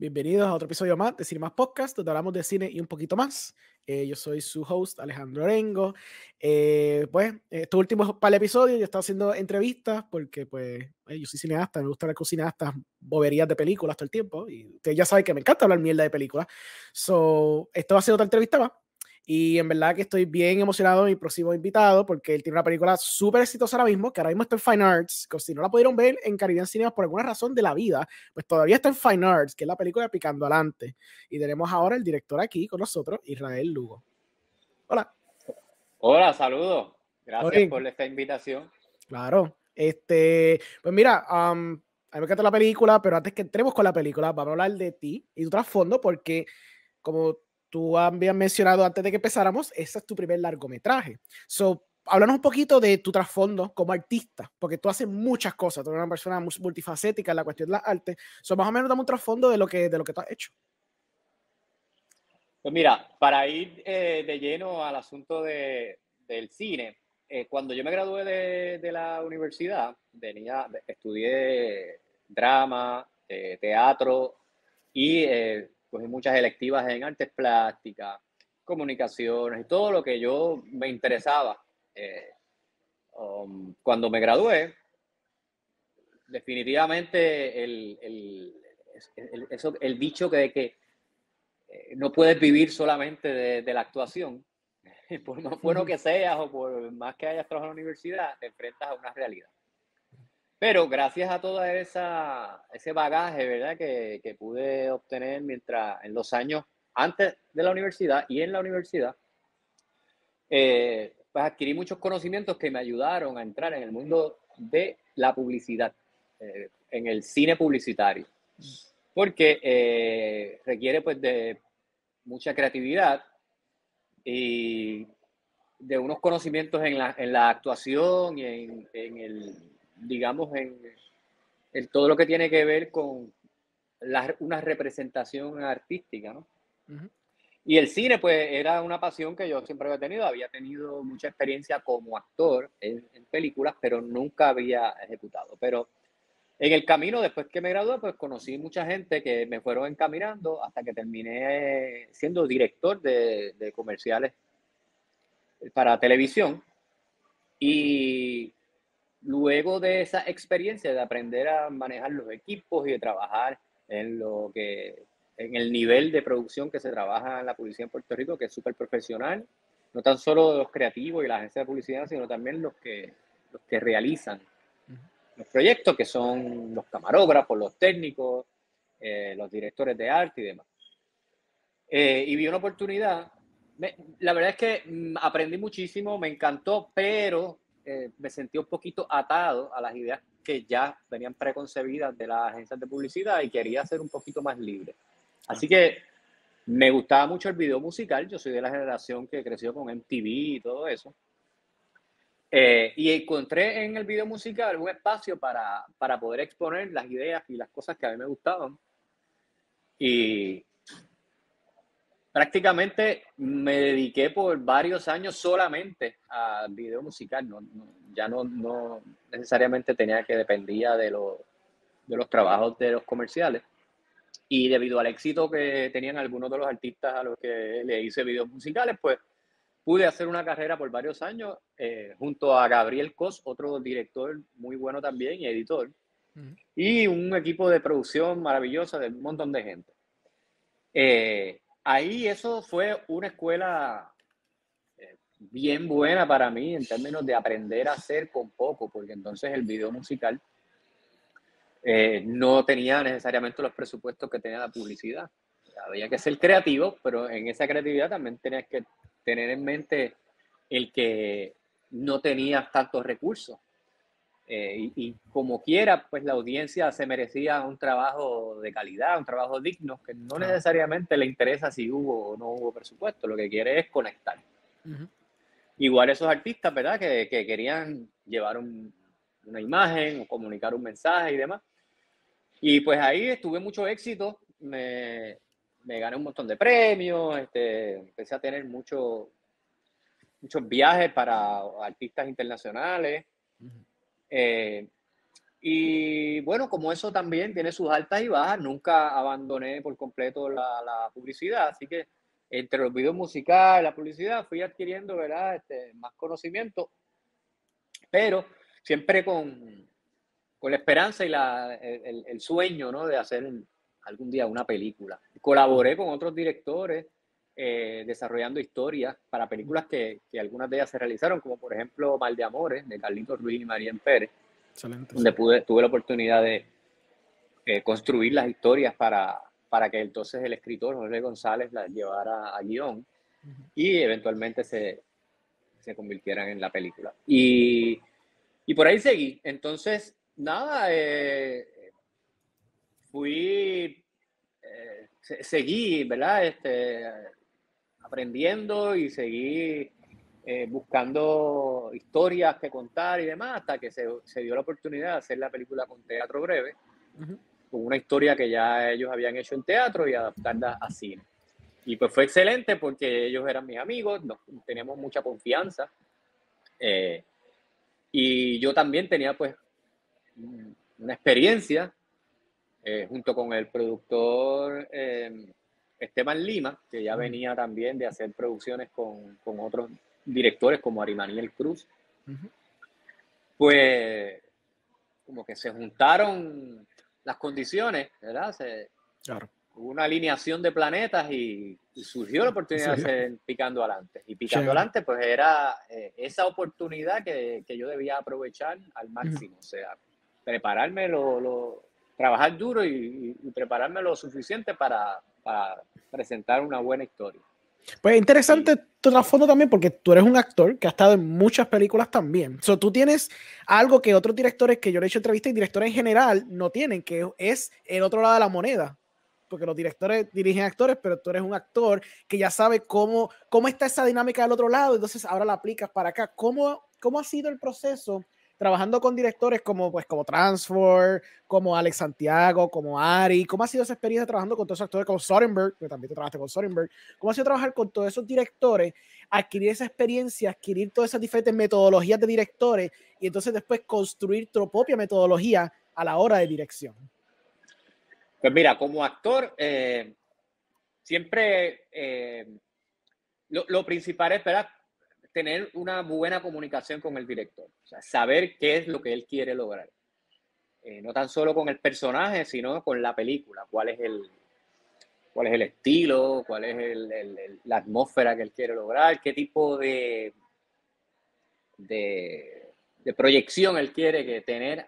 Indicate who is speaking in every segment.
Speaker 1: Bienvenidos a otro episodio más de Cine Más Podcast, donde hablamos de cine y un poquito más. Yo soy su host, Alejandro Orengo. Estos últimos par de episodios yo he estado haciendo entrevistas porque, yo soy cineasta, me gusta hablar con cineastas, boberías de películas todo el tiempo. Y ustedes ya saben que me encanta hablar mierda de películas. Esto va a ser otra entrevista más. Y en verdad que estoy bien emocionado de mi próximo invitado porque él tiene una película súper exitosa ahora mismo, que ahora mismo está en Fine Arts, que si no la pudieron ver en Caribbean Cinemas por alguna razón de la vida, pues todavía está en Fine Arts, que es la película de Picando Adelante. Y tenemos ahora el director aquí con nosotros, Israel Lugo. Hola.
Speaker 2: Hola, saludos. Gracias
Speaker 1: Oye,
Speaker 2: por esta invitación.
Speaker 1: claro. Pues mira, a mí me encanta la película, pero antes que entremos con la película, vamos a hablar de ti y tu trasfondo, porque como tú habías mencionado antes de que empezáramos, ese es tu primer largometraje. Háblanos un poquito de tu trasfondo como artista, porque tú haces muchas cosas, tú eres una persona multifacética en la cuestión de las artes. Más o menos dame un trasfondo de lo que tú has hecho.
Speaker 2: Pues mira, para ir de lleno al asunto del cine, cuando yo me gradué de la universidad, estudié drama, teatro y cogí muchas electivas en artes plásticas, comunicaciones y todo lo que yo me interesaba. Eh, Cuando me gradué, definitivamente el dicho que no puedes vivir solamente de la actuación. Por más bueno que seas o por más que hayas trabajado en la universidad, te enfrentas a una realidad. Pero gracias a todo ese bagaje, ¿verdad? Que pude obtener en los años antes de la universidad y en la universidad, pues adquirí muchos conocimientos que me ayudaron a entrar en el mundo de la publicidad, en el cine publicitario, porque requiere pues de mucha creatividad y de unos conocimientos en la actuación y digamos, en todo lo que tiene que ver con una representación artística, ¿no?
Speaker 1: Ujú.
Speaker 2: Y el cine, pues, era una pasión que yo siempre había tenido mucha experiencia como actor en películas, pero nunca había ejecutado. Pero en el camino, después que me gradué, pues conocí mucha gente que me fueron encaminando hasta que terminé siendo director de comerciales para televisión. Y luego de esa experiencia de aprender a manejar los equipos y de trabajar en el nivel de producción que se trabaja en la publicidad en Puerto Rico, que es súper profesional, no tan solo los creativos y la agencia de publicidad, sino también los que realizan
Speaker 1: Ujú.
Speaker 2: los proyectos, que son los camarógrafos, los técnicos, los directores de arte y demás. Y vi una oportunidad. La verdad es que aprendí muchísimo, me encantó, pero me sentí un poquito atado a las ideas que ya venían preconcebidas de las agencias de publicidad y quería ser un poquito más libre.
Speaker 1: Claro.
Speaker 2: Así que me gustaba mucho el video musical, yo soy de la generación que creció con MTV y todo eso. Y encontré en el video musical un espacio para poder exponer las ideas y las cosas que a mí me gustaban. Y prácticamente me dediqué por varios años solamente al video musical, ya no necesariamente tenía que dependía de los trabajos de los comerciales. Y debido al éxito que tenían algunos de los artistas a los que le hice videos musicales, pues pude hacer una carrera por varios años junto a Gabriel Cos, otro director muy bueno también y editor,
Speaker 1: Ujú.
Speaker 2: y un equipo de producción maravilloso de un montón de gente. Ahí eso fue una escuela bien buena para mí en términos de aprender a hacer con poco, porque entonces el video musical no tenía necesariamente los presupuestos que tenía la publicidad. Había que ser creativo, pero en esa creatividad también tenías que tener en mente el que no tenías tantos recursos. Y como quiera, pues la audiencia se merecía un trabajo de calidad, un trabajo digno, que no
Speaker 1: Claro.
Speaker 2: necesariamente le interesa si hubo o no hubo presupuesto, lo que quiere es conectar.
Speaker 1: Ujú.
Speaker 2: Igual esos artistas, ¿verdad? Que querían llevar una imagen o comunicar un mensaje y demás. Y pues ahí tuve mucho éxito, me gané un montón de premios, empecé a tener muchos viajes para artistas internacionales.
Speaker 1: Ujú.
Speaker 2: eh, Y bueno, como eso también tiene sus altas y bajas, nunca abandoné por completo la publicidad, así que entre los videos musicales y la publicidad fui adquiriendo, ¿verdad? Más conocimiento, pero siempre con la esperanza y el sueño, ¿no? De hacer algún día una película. Colaboré con otros directores desarrollando historias para películas que algunas de ellas se realizaron, como por ejemplo Mal de Amores, de Carlitos Ruiz y María Pérez,
Speaker 1: Excelente.
Speaker 2: donde tuve la oportunidad de construir las historias para que entonces el escritor Jorge González las llevara a guión y eventualmente se convirtieran en la película. Y por ahí seguí. Entonces, nada, seguí, ¿verdad? Aprendiendo y seguí buscando historias que contar y demás, hasta que se dio la oportunidad de hacer la película con teatro breve, con una historia que ya ellos habían hecho en teatro y adaptarla a cine. Y pues fue excelente porque ellos eran mis amigos, teníamos mucha confianza. Y yo también tenía pues una experiencia junto con el productor Esteban Lima, que ya venía también de hacer producciones con otros directores como Arimaniel Cruz. Pues como que se juntaron las condiciones, ¿verdad?
Speaker 1: Claro.
Speaker 2: Hubo una alineación de planetas y surgió la oportunidad de hacer Picando Adelante. Y Picando Adelante pues era esa oportunidad que yo debía aprovechar al máximo. O sea, prepararme, trabajar duro y prepararme lo suficiente para presentar una buena historia.
Speaker 1: Pues interesante tu trasfondo también, porque tú eres un actor que ha estado en muchas películas también. So, tú tienes algo que otros directores que yo le he hecho entrevistas y directores en general no tienen, que es el otro lado de la moneda. Porque los directores dirigen actores, pero tú eres un actor que ya sabe cómo está esa dinámica del otro lado, entonces ahora la aplicas para acá. ¿Cómo ha sido el proceso trabajando con directores como Transform, como Alex Santiago, como Ari? ¿Cómo ha sido esa experiencia trabajando con todos esos actores como Soderbergh, que también te trabajaste con Soderbergh? ¿Cómo ha sido trabajar con todos esos directores, adquirir esa experiencia, adquirir todas esas diferentes metodologías de directores y entonces después construir tu propia metodología a la hora de dirección?
Speaker 2: Pues mira, como actor, siempre lo principal es, ¿verdad?, tener una buena comunicación con el director, o sea, saber qué es lo que él quiere lograr. No tan solo con el personaje, sino con la película, cuál es el estilo, cuál es la atmósfera que él quiere lograr, qué tipo de proyección él quiere tener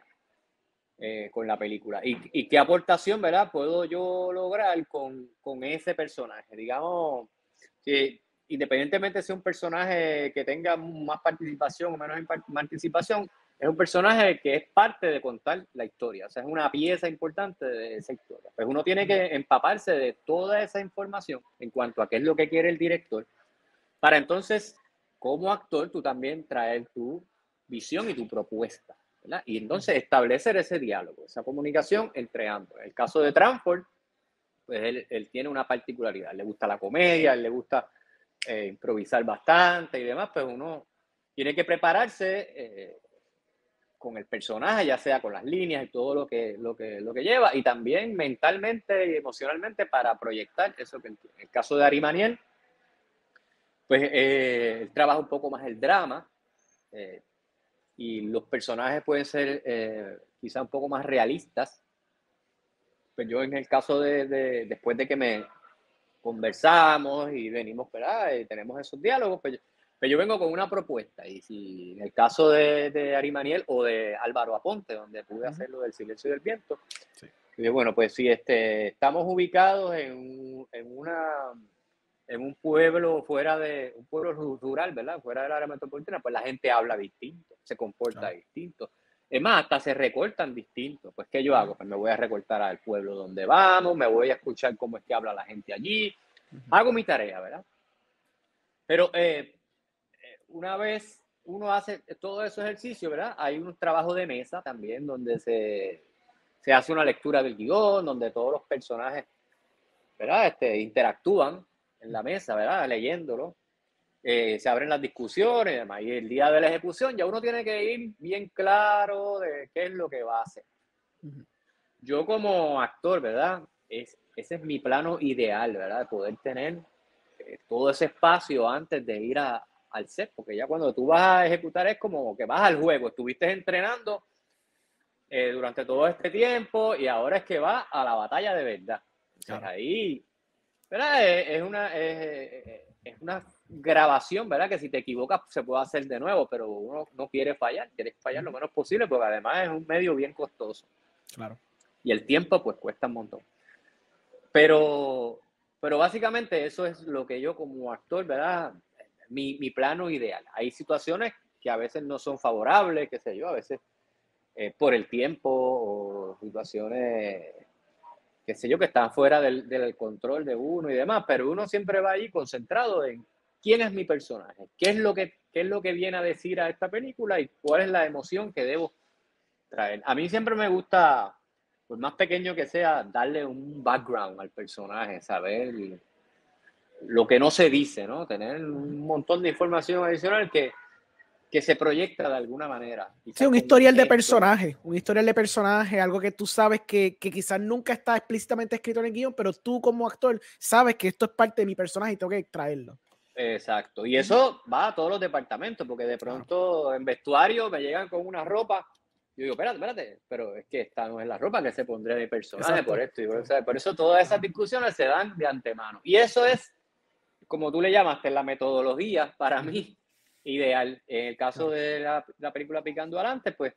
Speaker 2: con la película y qué aportación, ¿verdad?, puedo yo lograr con ese personaje. Digamos que independientemente de sea un personaje que tenga más participación o menos participación, es un personaje que es parte de contar la historia, o sea, es una pieza importante de esa historia. Pues uno tiene que empaparse de toda esa información en cuanto a qué es lo que quiere el director, para entonces, como actor, tú también traer tu visión y tu propuesta, ¿verdad? Y entonces establecer ese diálogo, esa comunicación entre ambos. En el caso de Transform, pues él tiene una particularidad, le gusta la comedia, le gusta improvisar bastante y demás, pues uno tiene que prepararse con el personaje, ya sea con las líneas y todo lo que lleva, y también mentalmente y emocionalmente para proyectar eso que él tiene. En el caso de Ari Maniel, pues él trabaja un poco más el drama y los personajes pueden ser quizá un poco más realistas. Pues yo en el caso después de que me conversamos y venimos, ¿verdad?, y tenemos esos diálogos, pues yo vengo con una propuesta. Y si en el caso de Ari Maniel o de Álvaro Aponte, donde pude hacer lo del Silencio del Viento, sí. Bueno, pues si estamos ubicados en un pueblo un pueblo rural, ¿verdad?, fuera del área metropolitana, pues la gente habla distinto, se comporta distinto. Es más, hasta se recortan distintos. Pues, ¿qué yo hago? Pues me voy a recortar al pueblo donde vamos, me voy a escuchar cómo es que habla la gente allí. Hago mi tarea, ¿verdad? Pero una vez uno hace todo ese ejercicio, ¿verdad?, hay un trabajo de mesa también donde se hace una lectura del guión, donde todos los personajes, ¿verdad?, interactúan en la mesa, ¿verdad?, leyéndolo. se abren las discusiones y demás. Y el día de la ejecución ya uno tiene que ir bien claro de qué es lo que va a hacer. Yo como actor, ¿verdad? Ese es mi plano ideal, ¿verdad? De poder tener todo ese espacio antes de ir al set, porque ya cuando tú vas a ejecutar es como que vas al juego, estuviste entrenando durante todo este tiempo y ahora es que vas a la batalla de verdad. Entonces, claro, ahí, ¿verdad? Es una grabación, ¿verdad? Que si te equivocas se puede hacer de nuevo, pero uno no quiere fallar, quiere fallar lo menos posible, porque además es un medio bien costoso.
Speaker 1: Claro.
Speaker 2: Y el tiempo, pues, cuesta un montón. Pero básicamente eso es lo que yo como actor, ¿verdad? Mi plano ideal. Hay situaciones que a veces no son favorables, qué sé yo, a veces por el tiempo o situaciones, qué sé yo, que están fuera del control de uno y demás, pero uno siempre va ahí concentrado en quién es mi personaje, qué es lo que viene a decir a esta película y cuál es la emoción que debo traer. A mí siempre me gusta, por más pequeño que sea, darle un background al personaje, saber lo que no se dice, ¿no? Tener un montón de información adicional que se proyecta de alguna manera.
Speaker 1: Sí, un historial de personaje, algo que tú sabes que quizás nunca está explícitamente escrito en el guión, pero tú como actor sabes que esto es parte de mi personaje y tengo que traerlo.
Speaker 2: Exacto, y eso va a todos los departamentos, porque de pronto en vestuario me llegan con una ropa, yo digo, espérate, pero es que esta no es la ropa que se pondría mi personaje. Exacto. Por esto, y por eso todas esas discusiones se dan de antemano, y eso es, como tú le llamaste, la metodología para mí ideal. En el caso de la película Picando Adelante, pues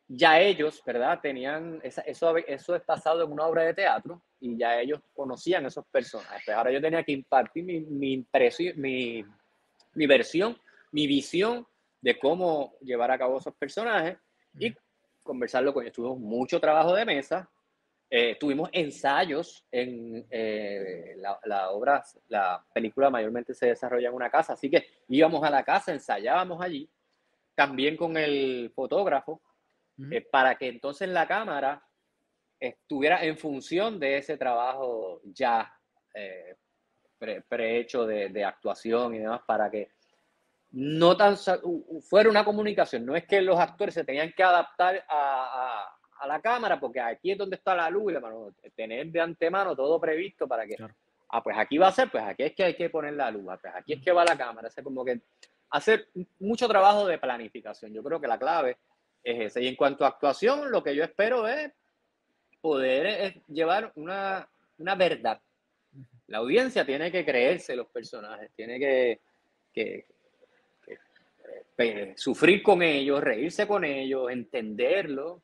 Speaker 2: ya ellos, ¿verdad? Tenían, eso es basado en una obra de teatro y ya ellos conocían esos personajes. Pues ahora yo tenía que impartir mi impresión, mi versión, mi visión de cómo llevar a cabo esos personajes y conversarlo con ellos. Tuvimos mucho trabajo de mesa, tuvimos ensayos en la película mayormente se desarrolla en una casa, así que íbamos a la casa, ensayábamos allí, también con el fotógrafo, para que entonces la cámara estuviera en función de ese trabajo ya prehecho de actuación y demás, para que no tan fuera una comunicación. No es que los actores se tenían que adaptar a la cámara, porque aquí es donde está la luz y la mano, tener de antemano todo previsto para que, claro, pues aquí va a ser, pues aquí es que hay que poner la luz, pues aquí es que va la cámara, es como que hacer mucho trabajo de planificación. Yo creo que la clave es esa. Y en cuanto a actuación, lo que yo espero es poder llevar una verdad. La audiencia tiene que creerse los personajes, tiene que sufrir con ellos, reírse con ellos, entenderlo.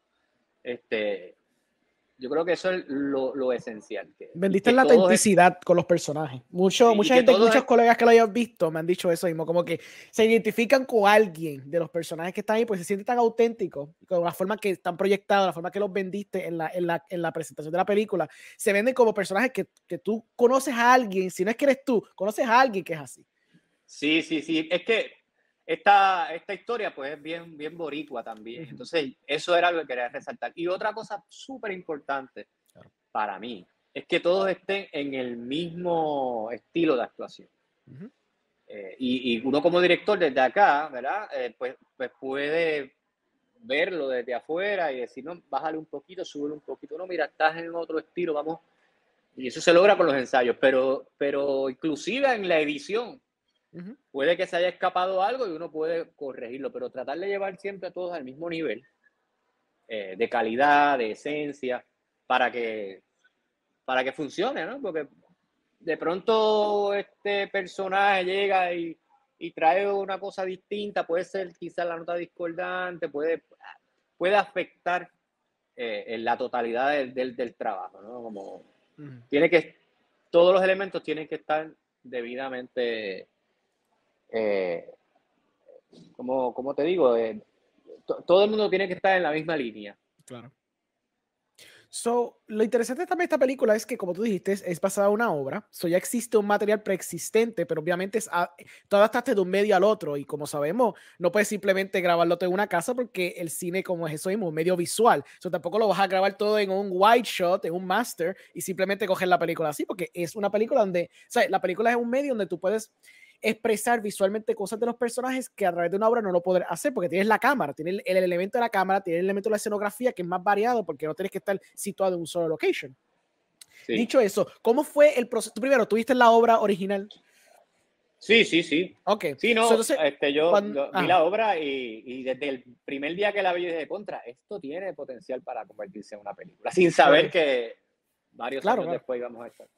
Speaker 2: Yo creo que eso es lo esencial.
Speaker 1: Vendiste la autenticidad con los personajes. Mucha gente, muchos colegas que lo hayan visto me han dicho eso mismo, como que se identifican con alguien de los personajes que están ahí, pues se sienten tan auténticos, con la forma que están proyectados, la forma que los vendiste en la presentación de la película. Se venden como personajes que tú conoces a alguien, si no es que eres tú, conoces a alguien que es así.
Speaker 2: Sí. Es que esta historia pues es bien boricua también. Entonces eso era lo que quería resaltar. Y otra cosa súper importante para mí es que todos estén en el mismo estilo de actuación. Y uno como director desde acá, ¿verdad? Pues puede verlo desde afuera y decir, no, bájale un poquito, súbele un poquito. No, mira, estás en otro estilo, vamos. Y eso se logra con los ensayos, pero inclusive en la edición, puede que se haya escapado algo y uno puede corregirlo, pero tratar de llevar siempre a todos al mismo nivel de calidad, de esencia, para que funcione, ¿no? Porque de pronto este personaje llega y trae una cosa distinta, puede ser quizás la nota discordante, puede afectar en la totalidad del trabajo, ¿no? Como todos los elementos tienen que estar debidamente como te digo, todo el mundo tiene que estar en la misma línea.
Speaker 1: Claro. Lo interesante también de esta película es que, como tú dijiste, es basada en una obra. Ya existe un material preexistente, pero obviamente tú adaptaste de un medio al otro. Y como sabemos, no puedes simplemente grabarlo todo en una casa porque el cine, como es eso mismo, un medio visual. Tampoco lo vas a grabar todo en un wide shot, en un master, y simplemente coger la película así, porque es una película donde, o sea, la película es un medio donde tú puedes expresar visualmente cosas de los personajes que a través de una obra no lo podrás hacer, porque tienes la cámara, tienes el elemento de la cámara, tienes el elemento de la escenografía, que es más variado, porque no tienes que estar situado en un solo location. Sí. Dicho eso, ¿cómo fue el proceso? Tú primero, ¿tuviste la obra original?
Speaker 2: Sí.
Speaker 1: Ok.
Speaker 2: Sí, no, entonces, yo vi la obra y desde el primer día que la vi, yo dije, contra, esto tiene potencial para convertirse en una película, sin saber que varios años después íbamos a estar.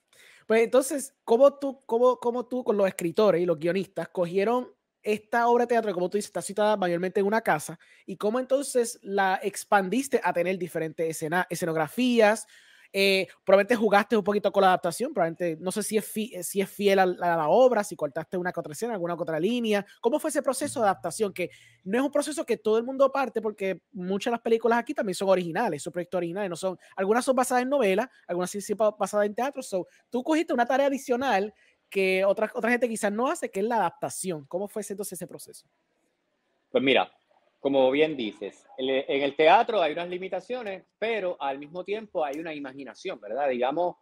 Speaker 1: Pues entonces, ¿cómo tú con los escritores y los guionistas cogieron esta obra de teatro, como tú dices, está citada mayormente en una casa, y cómo entonces la expandiste a tener diferentes escenografías? Probablemente jugaste un poquito con la adaptación, probablemente no sé si es fiel a la obra, si cortaste una que otra escena, alguna que otra línea. ¿Cómo fue ese proceso de adaptación? Que no es un proceso que todo el mundo parte, porque muchas de las películas aquí también son originales, son proyectos originales, no son, algunas son basadas en novelas, algunas sí basadas en teatro. So, tú cogiste una tarea adicional que otra gente quizás no hace, que es la adaptación. ¿Cómo fue entonces ese proceso?
Speaker 2: Pues mira, como bien dices, en el teatro hay unas limitaciones, pero al mismo tiempo hay una imaginación, ¿verdad? Digamos,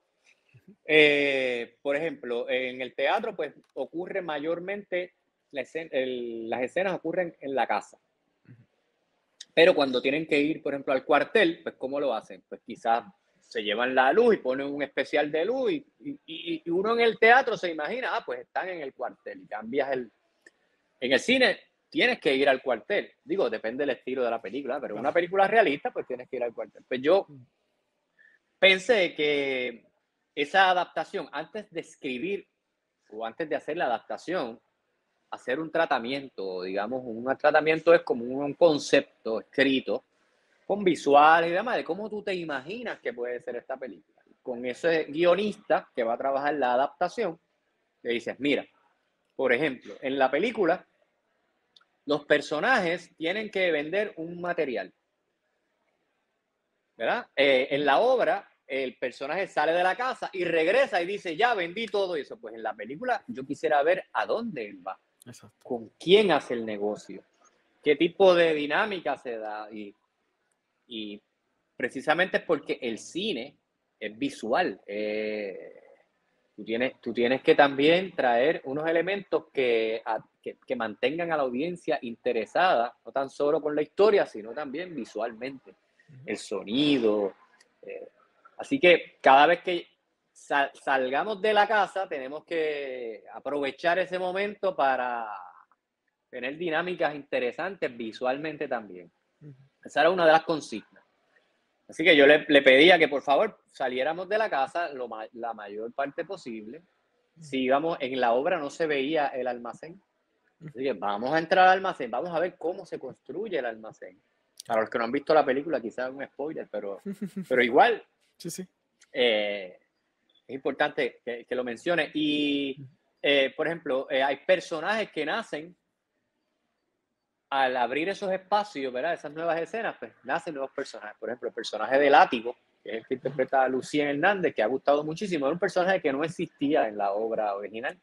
Speaker 2: por ejemplo, en el teatro pues ocurre mayormente, las escenas ocurren en la casa. Pero cuando tienen que ir, por ejemplo, al cuartel, pues ¿cómo lo hacen? Pues quizás se llevan la luz y ponen un especial de luz y uno en el teatro se imagina, pues están en el cuartel y cambias en el cine tienes que ir al cuartel. Digo, depende del estilo de la película, pero una película realista, pues tienes que ir al cuartel. Pues yo pensé que esa adaptación, antes de escribir o antes de hacer la adaptación, hacer un tratamiento, digamos, un tratamiento es como un concepto escrito con visuales y demás, de cómo tú te imaginas que puede ser esta película. Con ese guionista que va a trabajar la adaptación, le dices, mira, por ejemplo, en la película, los personajes tienen que vender un material, ¿verdad? En la obra, el personaje sale de la casa y regresa y dice, ya vendí todo eso. Pues en la película yo quisiera ver a dónde él va. Exacto. Con quién hace el negocio, qué tipo de dinámica se da. Y precisamente es porque el cine es visual. Tú tienes que también traer unos elementos que mantengan a la audiencia interesada, no tan solo con la historia, sino también visualmente. El sonido. Así que cada vez que salgamos de la casa, tenemos que aprovechar ese momento para tener dinámicas interesantes visualmente también. Esa era una de las consignas. Así que yo le pedía que por favor saliéramos de la casa la mayor parte posible. Si íbamos en la obra no se veía el almacén. Así que vamos a entrar al almacén, vamos a ver cómo se construye el almacén. Para los que no han visto la película, quizás es un spoiler, pero igual sí. Es importante que lo mencione. Y, por ejemplo, hay personajes que nacen al abrir esos espacios, ¿verdad? Esas nuevas escenas, pues nacen nuevos personajes. Por ejemplo, el personaje de Látigo, que es el que interpreta a Lucía Hernández, que ha gustado muchísimo. Era un personaje que no existía en la obra original.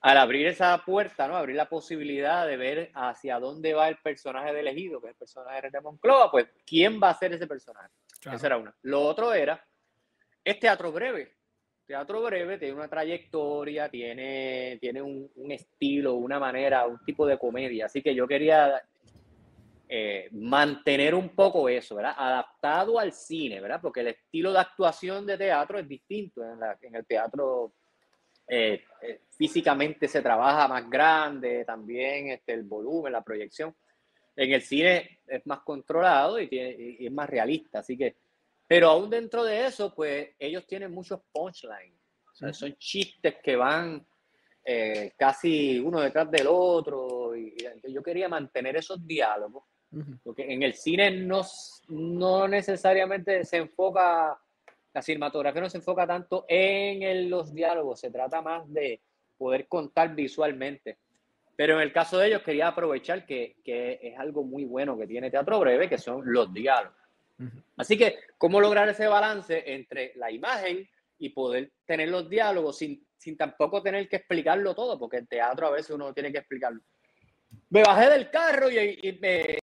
Speaker 2: Al abrir esa puerta, ¿no? Abrir la posibilidad de ver hacia dónde va el personaje de elegido, que es el personaje de Monclova, pues, ¿quién va a ser ese personaje? Claro. Esa era una. Lo otro es teatro breve. Teatro breve tiene una trayectoria, tiene un estilo, una manera, un tipo de comedia. Así que yo quería mantener un poco eso, ¿verdad? Adaptado al cine, ¿verdad? Porque el estilo de actuación de teatro es distinto. En el teatro físicamente se trabaja más grande, también el volumen, la proyección. En el cine es más controlado y es más realista. Así que, pero aún dentro de eso, pues ellos tienen muchos punchlines. O sea, son chistes que van casi uno detrás del otro. Y yo quería mantener esos diálogos. Porque en el cine no necesariamente se enfoca, la cinematografía no se enfoca tanto en los diálogos. Se trata más de poder contar visualmente. Pero en el caso de ellos quería aprovechar que es algo muy bueno que tiene teatro breve, que son los diálogos. Así que, ¿cómo lograr ese balance entre la imagen y poder tener los diálogos sin tampoco tener que explicarlo todo? Porque en teatro a veces uno tiene que explicarlo. me bajé del carro y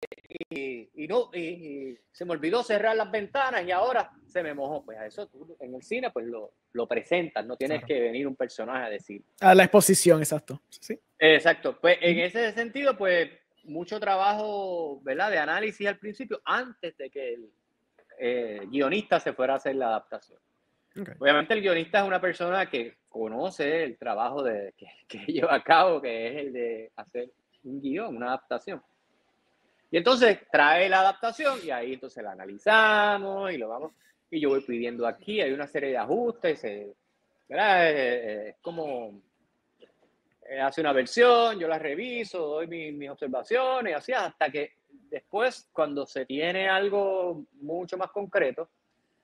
Speaker 2: se me olvidó cerrar las ventanas y ahora se me mojó. Pues a eso tú en el cine pues lo presentas, no tienes que venir un personaje a decir.
Speaker 1: A la exposición, exacto. Sí.
Speaker 2: Exacto. Pues en ese sentido, pues mucho trabajo, ¿verdad? De análisis al principio, antes de que el guionista se fuera a hacer la adaptación.
Speaker 1: Okay.
Speaker 2: Obviamente el guionista es una persona que conoce el trabajo que lleva a cabo, que es el de hacer un guión, una adaptación. Y entonces trae la adaptación y ahí entonces la analizamos y lo vamos. Y yo voy pidiendo aquí, hay una serie de ajustes, ¿verdad? Es como hace una versión, yo la reviso, doy mis observaciones, así hasta que después, cuando se tiene algo mucho más concreto,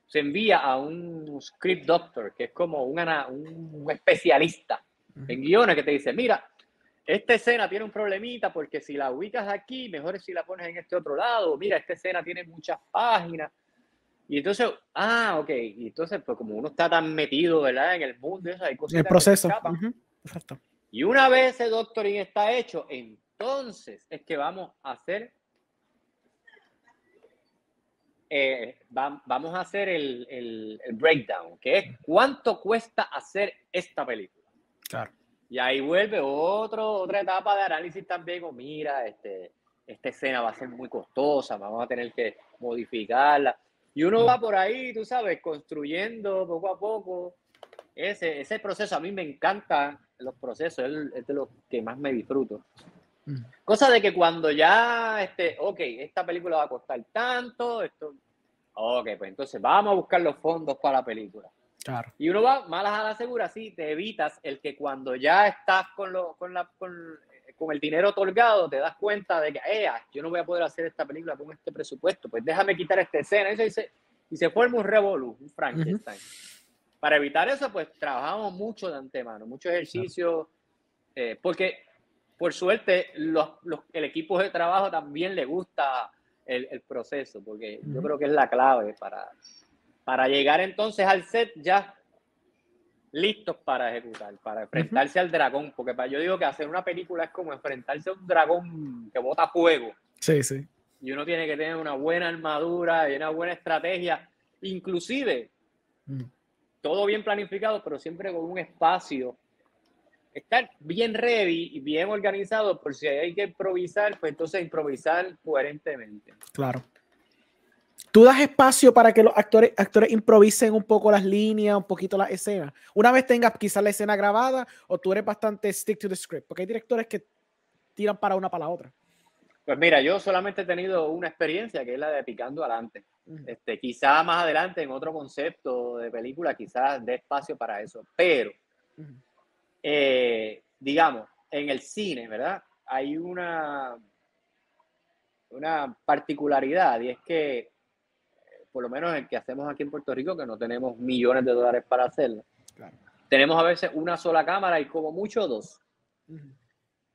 Speaker 2: se envía a un script doctor, que es como un especialista en guiones, que te dice, mira, esta escena tiene un problemita porque si la ubicas aquí, mejor es si la pones en este otro lado. Mira, esta escena tiene muchas páginas. Y entonces, ok. Y entonces, pues como uno está tan metido, ¿verdad? En el mundo, eso, hay cosas
Speaker 1: el proceso.
Speaker 2: que se escapan.
Speaker 1: Exacto.
Speaker 2: Y una vez ese doctoring está hecho, entonces es que vamos a hacer vamos a hacer el breakdown, que es cuánto cuesta hacer esta película.
Speaker 1: Claro.
Speaker 2: Y ahí vuelve otra etapa de análisis también, o mira, esta escena va a ser muy costosa, vamos a tener que modificarla. Y uno va por ahí, tú sabes, construyendo poco a poco ese proceso. A mí me encantan los procesos, es de los que más me disfruto. Cosa de que cuando ya, esta película va a costar tanto, pues entonces vamos a buscar los fondos para la película.
Speaker 1: Claro.
Speaker 2: Y uno va malas a la segura, sí, te evitas el que cuando ya estás con el dinero otorgado, te das cuenta de que, yo no voy a poder hacer esta película con este presupuesto, pues déjame quitar esta escena, y se forma un revolú, un Frankenstein. Para evitar eso, pues trabajamos mucho de antemano, mucho ejercicio, porque por suerte el equipo de trabajo también le gusta el proceso, porque yo creo que es la clave para llegar entonces al set ya listos para ejecutar, para enfrentarse al dragón, porque yo digo que hacer una película es como enfrentarse a un dragón que bota fuego.
Speaker 1: Sí, sí.
Speaker 2: Y uno tiene que tener una buena armadura y una buena estrategia, inclusive todo bien planificado, pero siempre con un espacio. Estar bien ready y bien organizado por si hay que improvisar, pues entonces improvisar coherentemente.
Speaker 1: Claro. ¿Tú das espacio para que los actores improvisen un poco las líneas, un poquito las escenas? Una vez tengas quizás la escena grabada, o tú eres bastante stick to the script, porque hay directores que tiran para una para la otra.
Speaker 2: Pues mira, yo solamente he tenido una experiencia que es la de Picando Adelante. Quizás más adelante en otro concepto de película, quizás dé espacio para eso, pero digamos, en el cine, ¿verdad? Hay una particularidad, y es que por lo menos el que hacemos aquí en Puerto Rico, que no tenemos millones de dólares para hacerlo, claro, tenemos a veces una sola cámara y como mucho dos.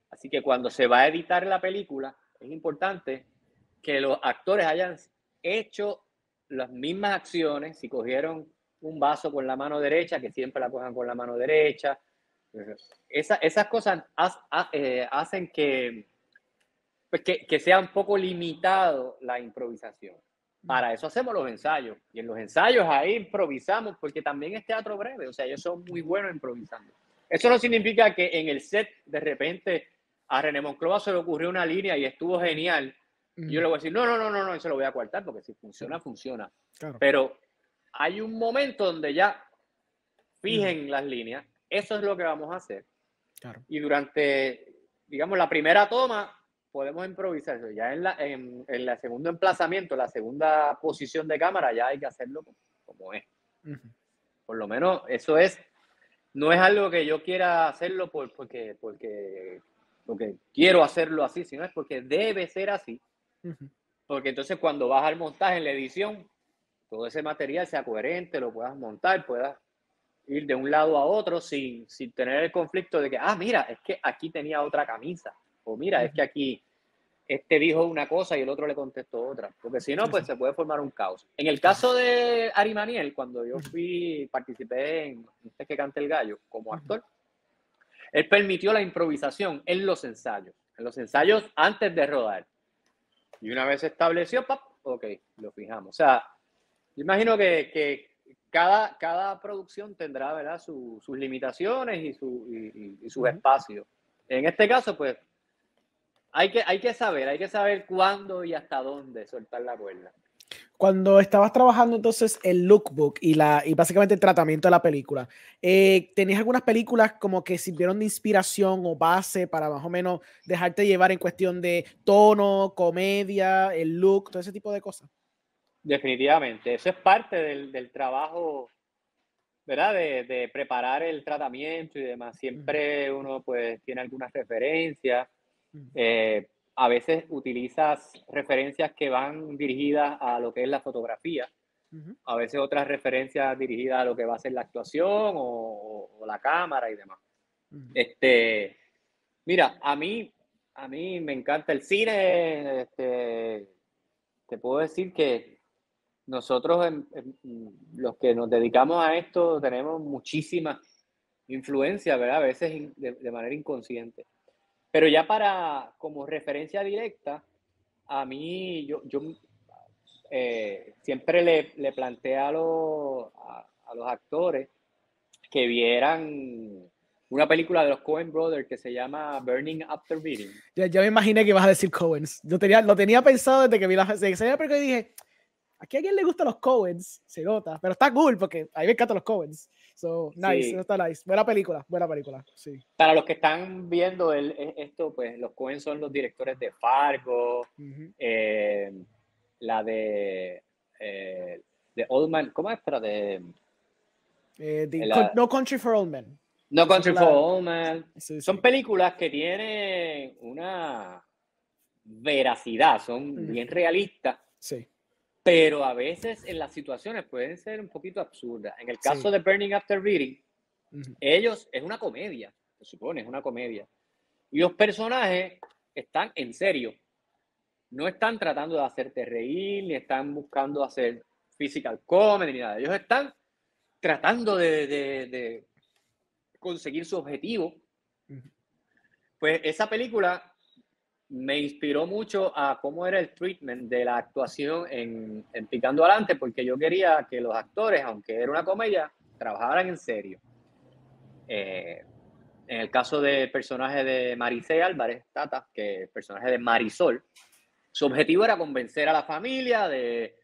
Speaker 2: Así que cuando se va a editar la película, es importante que los actores hayan hecho las mismas acciones. Si cogieron un vaso con la mano derecha, que siempre la cojan con la mano derecha. Esas cosas hacen que sea un poco limitado la improvisación. Para eso hacemos los ensayos. Y en los ensayos ahí improvisamos, porque también es teatro breve. O sea, ellos son muy buenos improvisando. Eso no significa que en el set de repente a René Monclova se le ocurrió una línea y estuvo genial. Y yo le voy a decir, no, eso lo voy a cortar, porque si funciona, funciona. Claro. Pero hay un momento donde ya fijen las líneas. Eso es lo que vamos a hacer. Claro. Y durante, digamos, la primera toma, podemos improvisar eso. Ya en el segundo emplazamiento, la segunda posición de cámara, ya hay que hacerlo como es. Por lo menos eso no es algo que yo quiera hacerlo porque quiero hacerlo así, sino es porque debe ser así. Porque entonces cuando vas al montaje, en la edición, todo ese material sea coherente, lo puedas montar, puedas ir de un lado a otro sin tener el conflicto de que, mira, es que aquí tenía otra camisa. O mira, es que aquí dijo una cosa y el otro le contestó otra. Porque si no, pues se puede formar un caos. En el caso de Ari Maniel, cuando yo participé en Este que canta el gallo como actor, él permitió la improvisación en los ensayos. en los ensayos antes de rodar. Y una vez se estableció, ¡pap! Ok, lo fijamos. O sea, yo imagino que cada producción tendrá, ¿verdad?, sus limitaciones y sus espacios. En este caso, pues, hay que saber cuándo y hasta dónde soltar la cuerda.
Speaker 1: Cuando estabas trabajando entonces el lookbook y básicamente el tratamiento de la película, ¿tenías algunas películas como que sirvieron de inspiración o base para más o menos dejarte llevar en cuestión de tono, comedia, el look, todo ese tipo de cosas?
Speaker 2: Definitivamente. Eso es parte del trabajo, ¿verdad? De preparar el tratamiento y demás. Siempre uno pues tiene algunas referencias. A veces utilizas referencias que van dirigidas a lo que es la fotografía. A veces otras referencias dirigidas a lo que va a ser la actuación o la cámara y demás. Mira, a mí me encanta el cine. Te puedo decir que nosotros, los que nos dedicamos a esto, tenemos muchísima influencia, ¿verdad? A veces de manera inconsciente. Pero ya como referencia directa, a mí, yo siempre le planteé a los actores que vieran una película de los Coen Brothers que se llama Burning After Reading.
Speaker 1: Ya me imaginé que ibas a decir Coens. Lo tenía pensado desde que vi la película y dije, aquí a alguien le gustan los Coens, se nota, pero está cool porque a mí me encantan los Coens. So, nice,
Speaker 2: Sí.
Speaker 1: está nice. Buena película, sí.
Speaker 2: Para los que están viendo esto, pues los Coen son los directores de Fargo, la de Old Man, ¿cómo es?
Speaker 1: No Country for Old Men.
Speaker 2: No Country for Old Men.
Speaker 1: Sí.
Speaker 2: Son películas que tienen una veracidad, son bien realistas.
Speaker 1: Sí.
Speaker 2: Pero a veces en las situaciones pueden ser un poquito absurdas. En el caso de Burning After Reading, ellos, es una comedia, se supone, es una comedia. Y los personajes están en serio. No están tratando de hacerte reír, ni están buscando hacer physical comedy, ni nada. Ellos están tratando de conseguir su objetivo. Pues esa película me inspiró mucho a cómo era el treatment de la actuación en Picando Adelante, porque yo quería que los actores, aunque era una comedia, trabajaran en serio. En el caso del personaje de Maricé Álvarez Tata, que es el personaje de Marisol, su objetivo era convencer a la familia de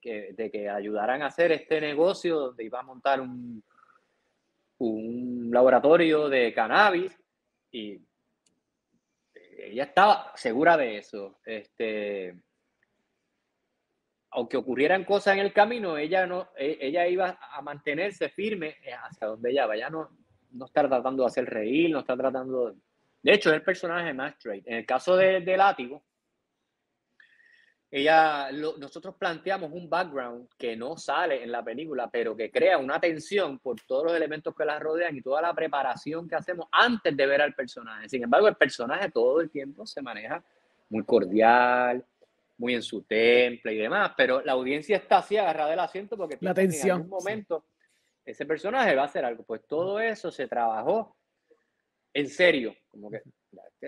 Speaker 2: que ayudaran a hacer este negocio donde iba a montar un laboratorio de cannabis, y ella estaba segura de eso. Aunque ocurrieran cosas en el camino, ella iba a mantenerse firme hacia donde ella va. Ya no está tratando de hacer reír, no está tratando de hecho, es el personaje más straight. En el caso de Látigo, nosotros planteamos un background que no sale en la película, pero que crea una tensión por todos los elementos que la rodean y toda la preparación que hacemos antes de ver al personaje. Sin embargo, el personaje todo el tiempo se maneja muy cordial, muy en su temple y demás, pero la audiencia está así agarrada del asiento porque
Speaker 1: La
Speaker 2: piensa que en
Speaker 1: tensión,
Speaker 2: algún momento ese personaje va a hacer algo. Pues todo eso se trabajó en serio, como que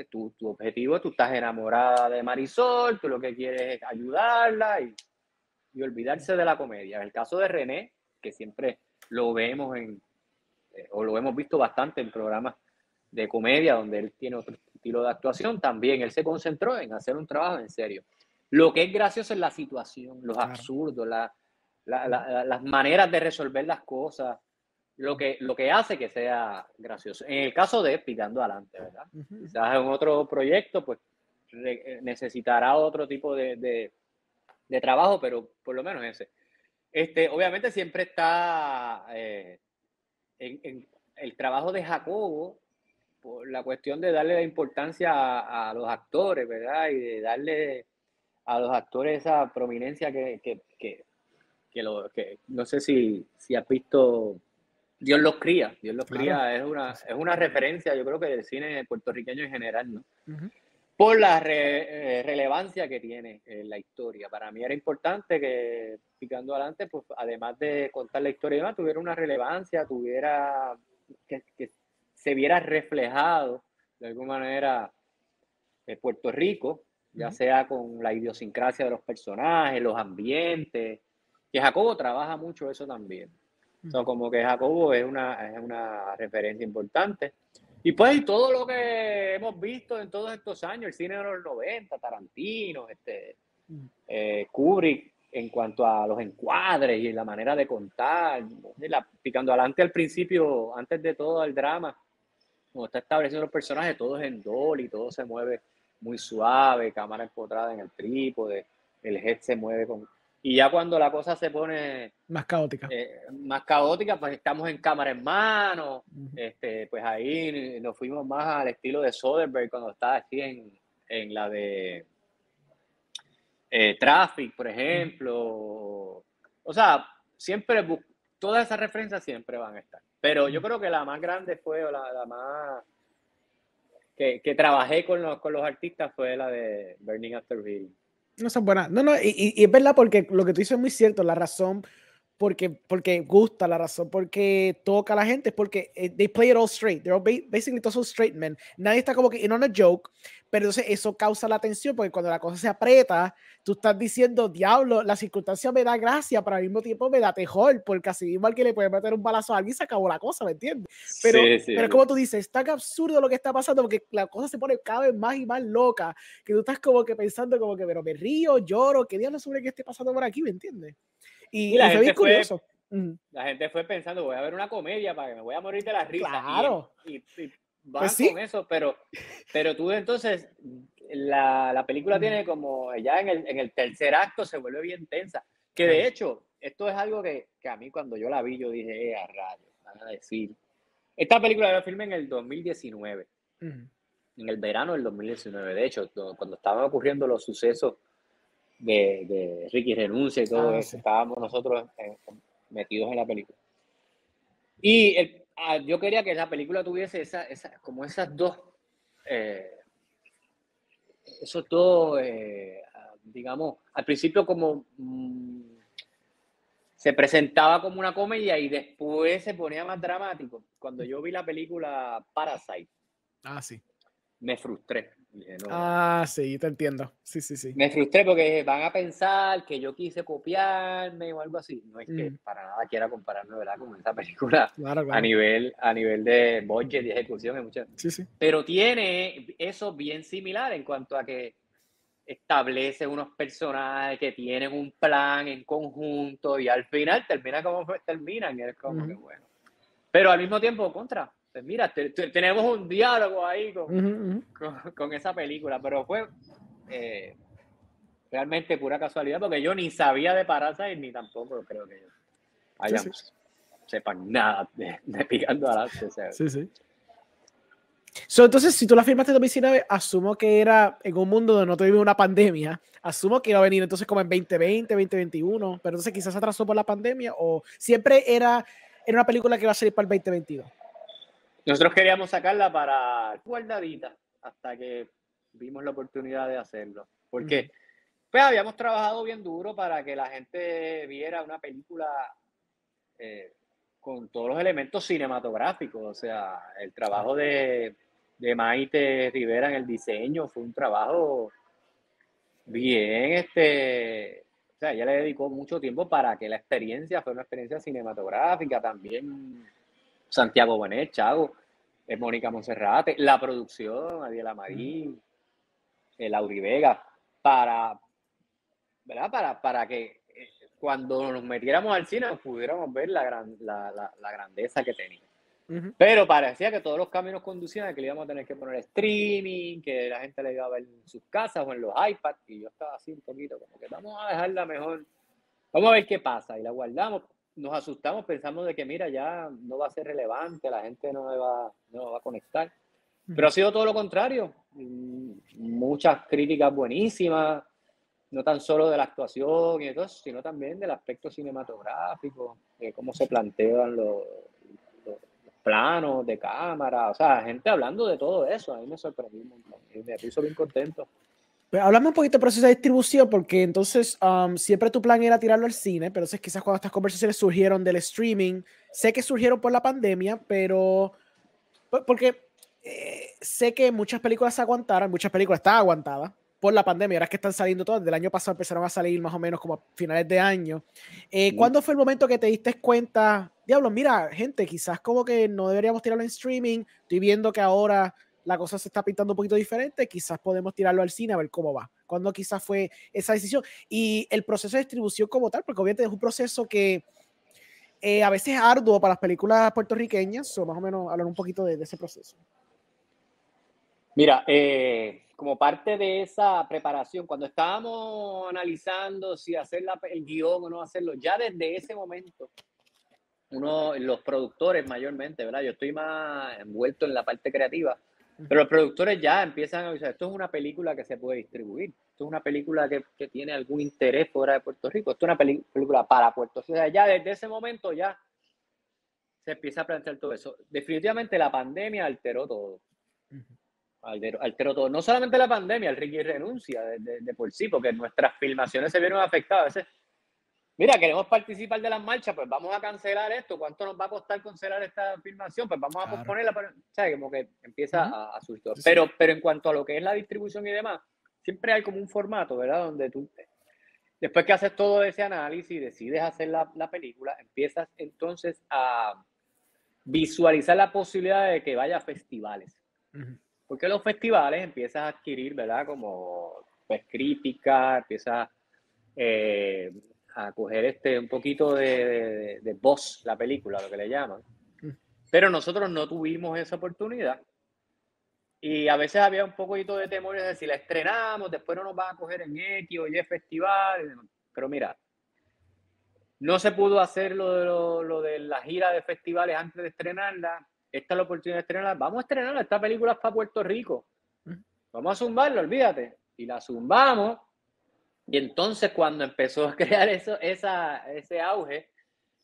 Speaker 2: tu objetivo, tú estás enamorada de Marisol, tú lo que quieres es ayudarla y olvidarse de la comedia. En el caso de René, que siempre lo vemos o lo hemos visto bastante en programas de comedia donde él tiene otro estilo de actuación, también él se concentró en hacer un trabajo en serio. Lo que es gracioso es la situación, los absurdos, las maneras de resolver las cosas, lo que hace que sea gracioso. En el caso de Picando Adelante, ¿verdad? Quizás en otro proyecto, pues necesitará otro tipo de trabajo, pero por lo menos ese. Obviamente siempre está en el trabajo de Jacobo, por la cuestión de darle la importancia a los actores, ¿verdad? Y de darle a los actores esa prominencia que no sé si has visto Dios los cría. Dios los cría es una referencia, yo creo que del cine puertorriqueño en general, ¿no? Por la relevancia que tiene en la historia. Para mí era importante que Picando Adelante, pues además de contar la historia y demás, tuviera una relevancia, que se viera reflejado de alguna manera Puerto Rico, ya sea con la idiosincrasia de los personajes, los ambientes, que Jacobo trabaja mucho eso también. O sea, como que Jacobo es una referencia importante. Y pues todo lo que hemos visto en todos estos años, el cine de los 90, Tarantino, Kubrick, en cuanto a los encuadres y la manera de contar, picando adelante al principio, antes de todo el drama, como está estableciendo los personajes, todo es en dolly, todo se mueve muy suave, cámara empotrada en el trípode, el head se mueve con... Y ya cuando la cosa se pone
Speaker 1: más caótica,
Speaker 2: pues estamos en cámara en mano, pues ahí nos fuimos más al estilo de Soderbergh cuando estaba aquí en la de Traffic, por ejemplo. O sea, siempre todas esas referencias siempre van a estar. Pero yo creo que la más grande fue, o la más que trabajé con los artistas fue la de Burning After Reading.
Speaker 1: No, esa es buena. No, y es verdad porque lo que tú dices es muy cierto, la razón porque gusta, la razón porque toca a la gente es porque they play it all straight, they're all basically todos son straight men, nadie está como que in on a joke, pero entonces eso causa la tensión porque cuando la cosa se aprieta, tú estás diciendo, diablo, la circunstancia me da gracia, pero al mismo tiempo me da terror, porque así mismo al que le puede meter un balazo a alguien se acabó la cosa, ¿me entiendes? Pero como tú dices, es tan absurdo lo que está pasando porque la cosa se pone cada vez más y más loca, que tú estás como que pensando como que, pero me río, lloro, ¿qué diablo sobre qué esté pasando por aquí? ¿Me entiendes? Y
Speaker 2: la
Speaker 1: fue bien curioso.
Speaker 2: La gente fue pensando, voy a ver una comedia para que me voy a morir de la risa.
Speaker 1: Claro.
Speaker 2: Y van
Speaker 1: pues sí.
Speaker 2: con eso, pero tú entonces, la película tiene como, ya en el tercer acto se vuelve bien tensa. Que de hecho, esto es algo que a mí cuando yo la vi, yo dije, a rayos, van a decir. Esta película la filmé en el 2019. En el verano del 2019. De hecho, cuando estaban ocurriendo los sucesos de Ricky Renuncia y todo eso, estábamos nosotros metidos en la película. Y yo quería que la película tuviese como esas dos, esos dos, digamos, al principio como se presentaba como una comedia y después se ponía más dramático. Cuando yo vi la película Parasite,
Speaker 1: sí.
Speaker 2: me frustré. Dije, no,
Speaker 1: sí, te entiendo. Sí.
Speaker 2: Me frustré porque van a pensar que yo quise copiarme o algo así. No es que para nada quiera compararme, ¿verdad?, con esa película.
Speaker 1: Claro.
Speaker 2: A nivel de budget y ejecución.
Speaker 1: Sí.
Speaker 2: Pero tiene eso bien similar en cuanto a que establece unos personajes que tienen un plan en conjunto y al final termina como terminan. Y es como que bueno. Pero al mismo tiempo, pues mira, tenemos un diálogo ahí con esa película, pero fue realmente pura casualidad, porque yo ni sabía de Parasite ni tampoco creo que sepan nada de Picando Adelante.
Speaker 1: Sí. Entonces, si tú la firmaste en 2019, asumo que era en un mundo donde no tuvimos una pandemia, asumo que iba a venir entonces como en 2020, 2021, pero entonces quizás se atrasó por la pandemia o siempre era una película que iba a salir para el 2022.
Speaker 2: Nosotros queríamos sacarla para guardadita hasta que vimos la oportunidad de hacerlo, porque pues habíamos trabajado bien duro para que la gente viera una película con todos los elementos cinematográficos. O sea, el trabajo de Maite Rivera en el diseño fue un trabajo bien, o sea, ella le dedicó mucho tiempo para que la experiencia fuera una experiencia cinematográfica. También Santiago Bonet, Chago, Mónica Monserrate, la producción, Adiela Marín, Lauri Vega, ¿verdad? Para que cuando nos metiéramos al cine pudiéramos ver la grandeza que tenía. Pero parecía que todos los caminos conducían a que le íbamos a tener que poner streaming, que la gente le iba a ver en sus casas o en los iPads, y yo estaba así un poquito como que vamos a dejarla mejor, vamos a ver qué pasa, y la guardamos. Nos asustamos, pensamos de que mira, ya no va a ser relevante, la gente no va a conectar, pero ha sido todo lo contrario. Muchas críticas buenísimas, no tan solo de la actuación y todo, sino también del aspecto cinematográfico, de cómo se plantean los planos de cámara, o sea, gente hablando de todo eso. A mí me sorprendió un montón y me hizo bien contento.
Speaker 1: Pues háblame un poquito del proceso de distribución, porque entonces siempre tu plan era tirarlo al cine, pero entonces quizás cuando estas conversaciones surgieron del streaming, sé que surgieron por la pandemia, pero porque sé que muchas películas se aguantaron, muchas películas están aguantadas por la pandemia, ahora es que están saliendo todas, del año pasado empezaron a salir más o menos como a finales de año. ¿Cuándo fue el momento que te diste cuenta, diablo, mira, gente, quizás como que no deberíamos tirarlo en streaming, estoy viendo que ahora la cosa se está pintando un poquito diferente, quizás podemos tirarlo al cine a ver cómo va? ¿Cuándo quizás fue esa decisión? Y el proceso de distribución como tal, porque obviamente es un proceso que a veces es arduo para las películas puertorriqueñas, o más o menos hablar un poquito de ese proceso.
Speaker 2: Mira, como parte de esa preparación, cuando estábamos analizando si hacer el guión o no hacerlo, ya desde ese momento, los productores mayormente, ¿verdad? Yo estoy más envuelto en la parte creativa, pero los productores ya empiezan a avisar, esto es una película que se puede distribuir, esto es una película que tiene algún interés fuera de Puerto Rico, esto es una película para Puerto Rico. O sea, ya desde ese momento ya se empieza a plantear todo eso. Definitivamente la pandemia alteró todo. Alteró todo. No solamente la pandemia, el Ricky renuncia de por sí, porque nuestras filmaciones se vieron afectadas. A veces, mira, queremos participar de las marchas, pues vamos a cancelar esto. ¿Cuánto nos va a costar cancelar esta filmación? Pues vamos a posponerla. O sea, como que empieza a surgir todo. Pero en cuanto a lo que es la distribución y demás, siempre hay como un formato, ¿verdad? Donde tú, después que haces todo ese análisis y decides hacer la película, empiezas entonces a visualizar la posibilidad de que vaya a festivales. Porque los festivales empiezas a adquirir, ¿verdad? Como pues crítica, empiezas a coger un poquito de voz la película, lo que le llaman. Pero nosotros no tuvimos esa oportunidad. Y a veces había un poquito de temor de si la estrenamos, después no nos van a coger en X o Y festival. Pero mira, no se pudo hacer lo de la gira de festivales antes de estrenarla. Esta es la oportunidad de estrenarla. Vamos a estrenarla. Esta película es para Puerto Rico. Vamos a zumbarla, olvídate. Y la zumbamos. Y entonces cuando empezó a crear ese auge,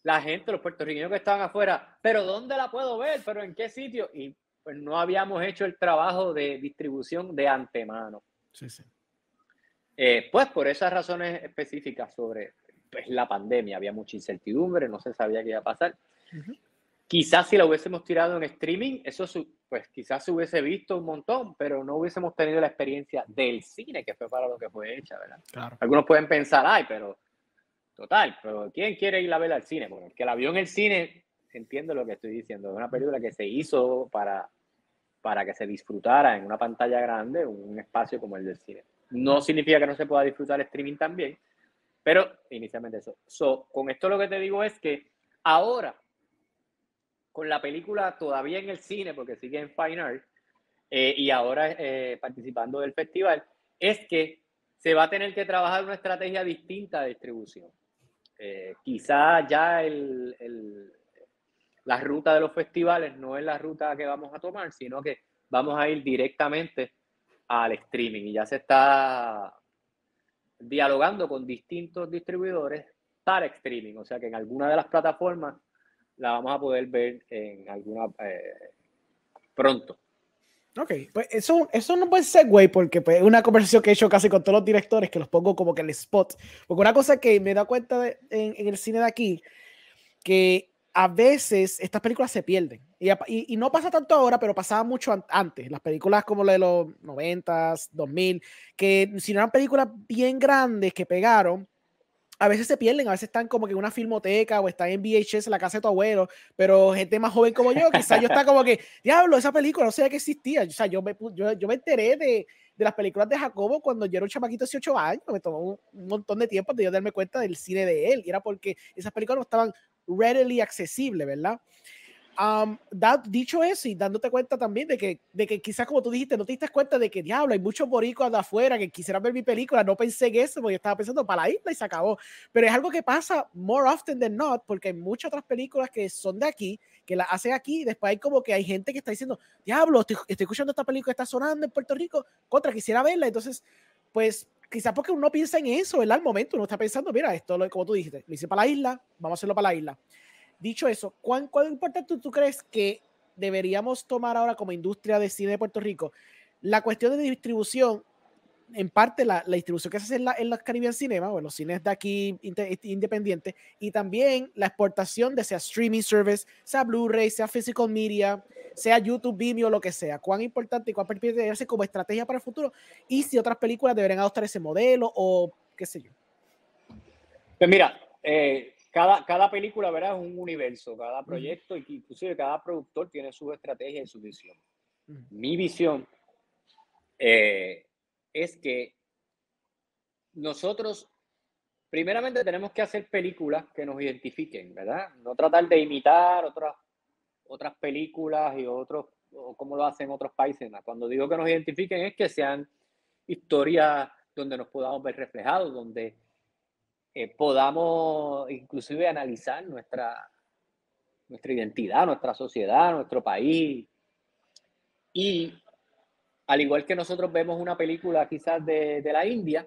Speaker 2: la gente, los puertorriqueños que estaban afuera, ¿pero dónde la puedo ver? ¿Pero en qué sitio? Y pues no habíamos hecho el trabajo de distribución de antemano.
Speaker 1: Sí, sí.
Speaker 2: Pues por esas razones específicas sobre pues, la pandemia, había mucha incertidumbre, no se sabía qué iba a pasar. Quizás si la hubiésemos tirado en streaming, eso pues quizás se hubiese visto un montón, pero no hubiésemos tenido la experiencia del cine, que fue para lo que fue hecha, ¿verdad?
Speaker 1: Claro.
Speaker 2: Algunos pueden pensar, ay, pero total, pero ¿quién quiere ir a verla al cine? Bueno, el que la vio en el cine, entiendo lo que estoy diciendo, es una película que se hizo para que se disfrutara en una pantalla grande, un espacio como el del cine. No significa que no se pueda disfrutar streaming también, pero inicialmente eso. Con esto lo que te digo es que ahora, con la película todavía en el cine, porque sigue en Fine Art, y ahora participando del festival, es que se va a tener que trabajar una estrategia distinta de distribución. Quizá ya la ruta de los festivales no es la ruta que vamos a tomar, sino que vamos a ir directamente al streaming y ya se está dialogando con distintos distribuidores para streaming, o sea que en alguna de las plataformas la vamos a poder ver en alguna pronto.
Speaker 1: Ok, pues eso no puede ser, güey, porque pues, es una conversación que he hecho casi con todos los directores, que los pongo como que en el spot. Porque una cosa que me da cuenta en el cine de aquí, que a veces estas películas se pierden. Y no pasa tanto ahora, pero pasaba mucho antes. Las películas como la de los 90s, 2000, que si no eran películas bien grandes que pegaron, a veces se pierden, a veces están como que en una filmoteca o están en VHS en la casa de tu abuelo, pero gente más joven como yo, quizás yo está como que, diablo, esa película no sabía que existía. O sea, yo me enteré de las películas de Jacobo cuando yo era un chamaquito de 18 años, me tomó un montón de tiempo de yo darme cuenta del cine de él, y era porque esas películas no estaban readily accesibles, ¿verdad? Dicho eso y dándote cuenta también de que quizás como tú dijiste, no te diste cuenta de que diablo, hay muchos boricuas de afuera que quisieran ver mi película, no pensé en eso porque yo estaba pensando para la isla y se acabó, pero es algo que pasa more often than not porque hay muchas otras películas que son de aquí, que las hacen aquí y después hay como que hay gente que está diciendo, diablo, estoy escuchando esta película que está sonando en Puerto Rico, quisiera verla, entonces pues quizás porque uno piensa en eso, ¿verdad? Al momento uno está pensando, mira, esto como tú dijiste, lo hice para la isla, vamos a hacerlo para la isla. Dicho eso, ¿cuán importante tú crees que deberíamos tomar ahora como industria de cine de Puerto Rico? La cuestión de distribución, en parte la distribución que se hace en los Caribbean Cinema o en los cines de aquí independientes, y también la exportación de sea streaming service, sea Blu-ray, sea physical media, sea YouTube, Vimeo, lo que sea, cuán importante y cuán pertinente debe ser como estrategia para el futuro, y si otras películas deberían adoptar ese modelo o qué sé yo.
Speaker 2: Pues mira, cada película, ¿verdad? Es un universo, cada proyecto, inclusive cada productor tiene su estrategia y su visión. Mi visión es que nosotros primeramente tenemos que hacer películas que nos identifiquen, ¿verdad? No tratar de imitar otras películas y otros, o cómo lo hacen otros países. Cuando digo que nos identifiquen es que sean historias donde nos podamos ver reflejados, donde podamos inclusive analizar nuestra identidad, nuestra sociedad, nuestro país. Y al igual que nosotros vemos una película quizás de la India,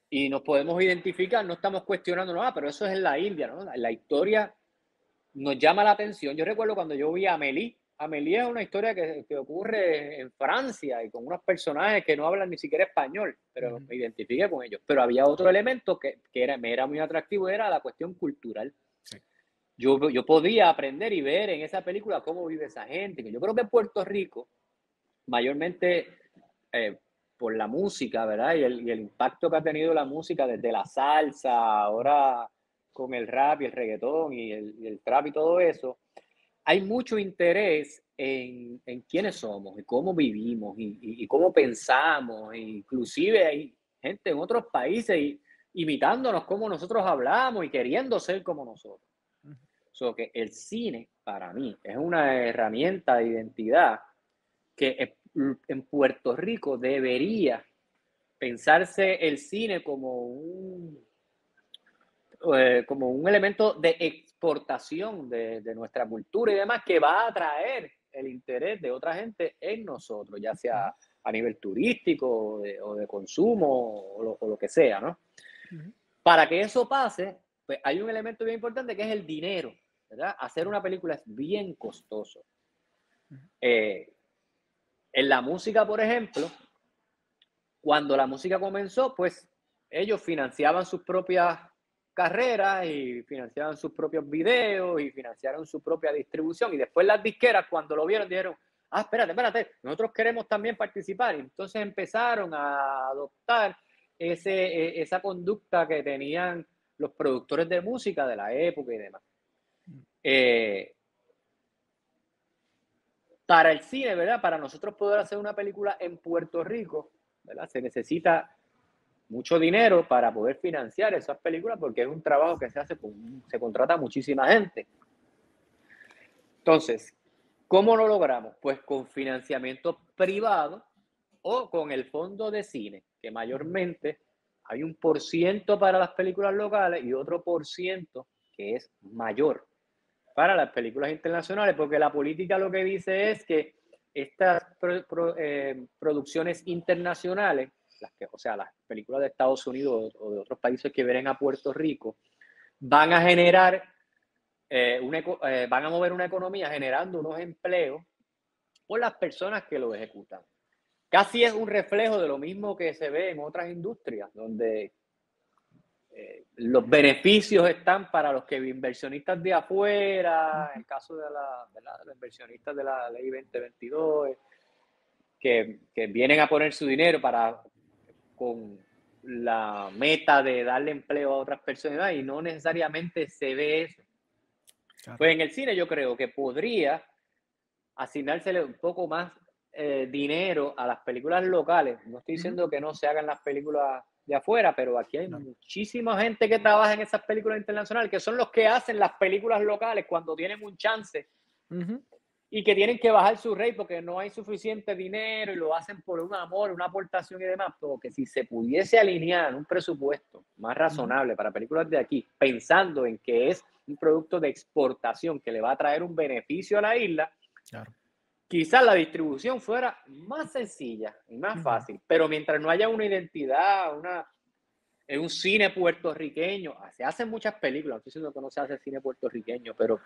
Speaker 2: y nos podemos identificar, no estamos cuestionando nada, pero eso es en la India, ¿no? La historia nos llama la atención. Yo recuerdo cuando yo vi a Amélie. Amélie es una historia que ocurre en Francia y con unos personajes que no hablan ni siquiera español, pero me identifiqué con ellos. Pero había otro elemento que me era muy atractivo, era la cuestión cultural. Sí. Yo podía aprender y ver en esa película cómo vive esa gente. Yo creo que en Puerto Rico, mayormente por la música, ¿verdad? Y el impacto que ha tenido la música desde la salsa, ahora con el rap y el reggaetón y el trap y todo eso, hay mucho interés en quiénes somos y cómo vivimos y cómo pensamos. Inclusive hay gente en otros países imitándonos cómo nosotros hablamos y queriendo ser como nosotros. So que el cine, para mí, es una herramienta de identidad que en Puerto Rico debería pensarse el cine como un elemento de exportación de nuestra cultura y demás, que va a atraer el interés de otra gente en nosotros, ya sea a nivel turístico o de consumo o lo que sea, ¿no? Para que eso pase, pues hay un elemento bien importante que es el dinero, ¿verdad? Hacer una película es bien costoso. En la música, por ejemplo, cuando la música comenzó, pues ellos financiaban sus propias carreras y financiaban sus propios videos y financiaron su propia distribución. Y después las disqueras, cuando lo vieron, dijeron, espérate, nosotros queremos también participar. Y entonces empezaron a adoptar esa conducta que tenían los productores de música de la época y demás. Para el cine, ¿verdad? Para nosotros poder hacer una película en Puerto Rico, ¿verdad? Se necesita mucho dinero para poder financiar esas películas porque es un trabajo que se contrata muchísima gente. Entonces, ¿cómo lo logramos? Pues con financiamiento privado o con el fondo de cine, que mayormente hay un % para las películas locales y otro % que es mayor para las películas internacionales, porque la política lo que dice es que estas producciones internacionales, las películas de Estados Unidos o de otros países que vienen a Puerto Rico, van a generar, van a mover una economía generando unos empleos por las personas que lo ejecutan. Casi es un reflejo de lo mismo que se ve en otras industrias, donde los beneficios están para los que inversionistas de afuera, en el caso de los inversionistas de la ley 2022, que vienen a poner su dinero con la meta de darle empleo a otras personas y no necesariamente se ve eso. Claro. Pues en el cine yo creo que podría asignársele un poco más dinero a las películas locales. No estoy diciendo que no se hagan las películas de afuera, pero aquí hay muchísima gente que trabaja en esas películas internacionales, que son los que hacen las películas locales cuando tienen un chance y que tienen que bajar su rate porque no hay suficiente dinero y lo hacen por un amor, una aportación y demás. Porque si se pudiese alinear un presupuesto más razonable para películas de aquí, pensando en que es un producto de exportación que le va a traer un beneficio a la isla, claro, quizás la distribución fuera más sencilla y más fácil, pero mientras no haya una identidad, en un cine puertorriqueño, se hacen muchas películas, no estoy diciendo que no se hace cine puertorriqueño, pero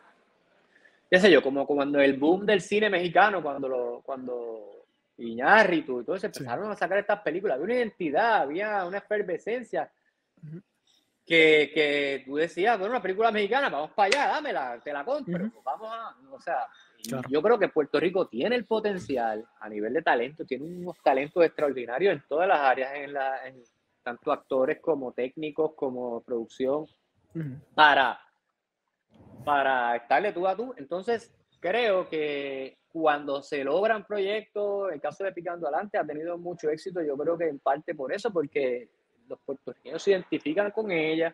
Speaker 2: qué sé yo, como cuando el boom del cine mexicano, cuando Iñárritu y todo eso, empezaron a sacar estas películas, había una identidad, había una efervescencia que tú decías, bueno, una película mexicana, vamos para allá, dámela, te la compro, vamos a,
Speaker 1: Claro.
Speaker 2: Yo creo que Puerto Rico tiene el potencial a nivel de talento, tiene unos talentos extraordinarios en todas las áreas, en tanto actores como técnicos, como producción, para estarle tú a tú. Entonces, creo que cuando se logran proyectos, el caso de Picando Adelante ha tenido mucho éxito, yo creo que en parte por eso, porque los puertorriqueños se identifican con ella.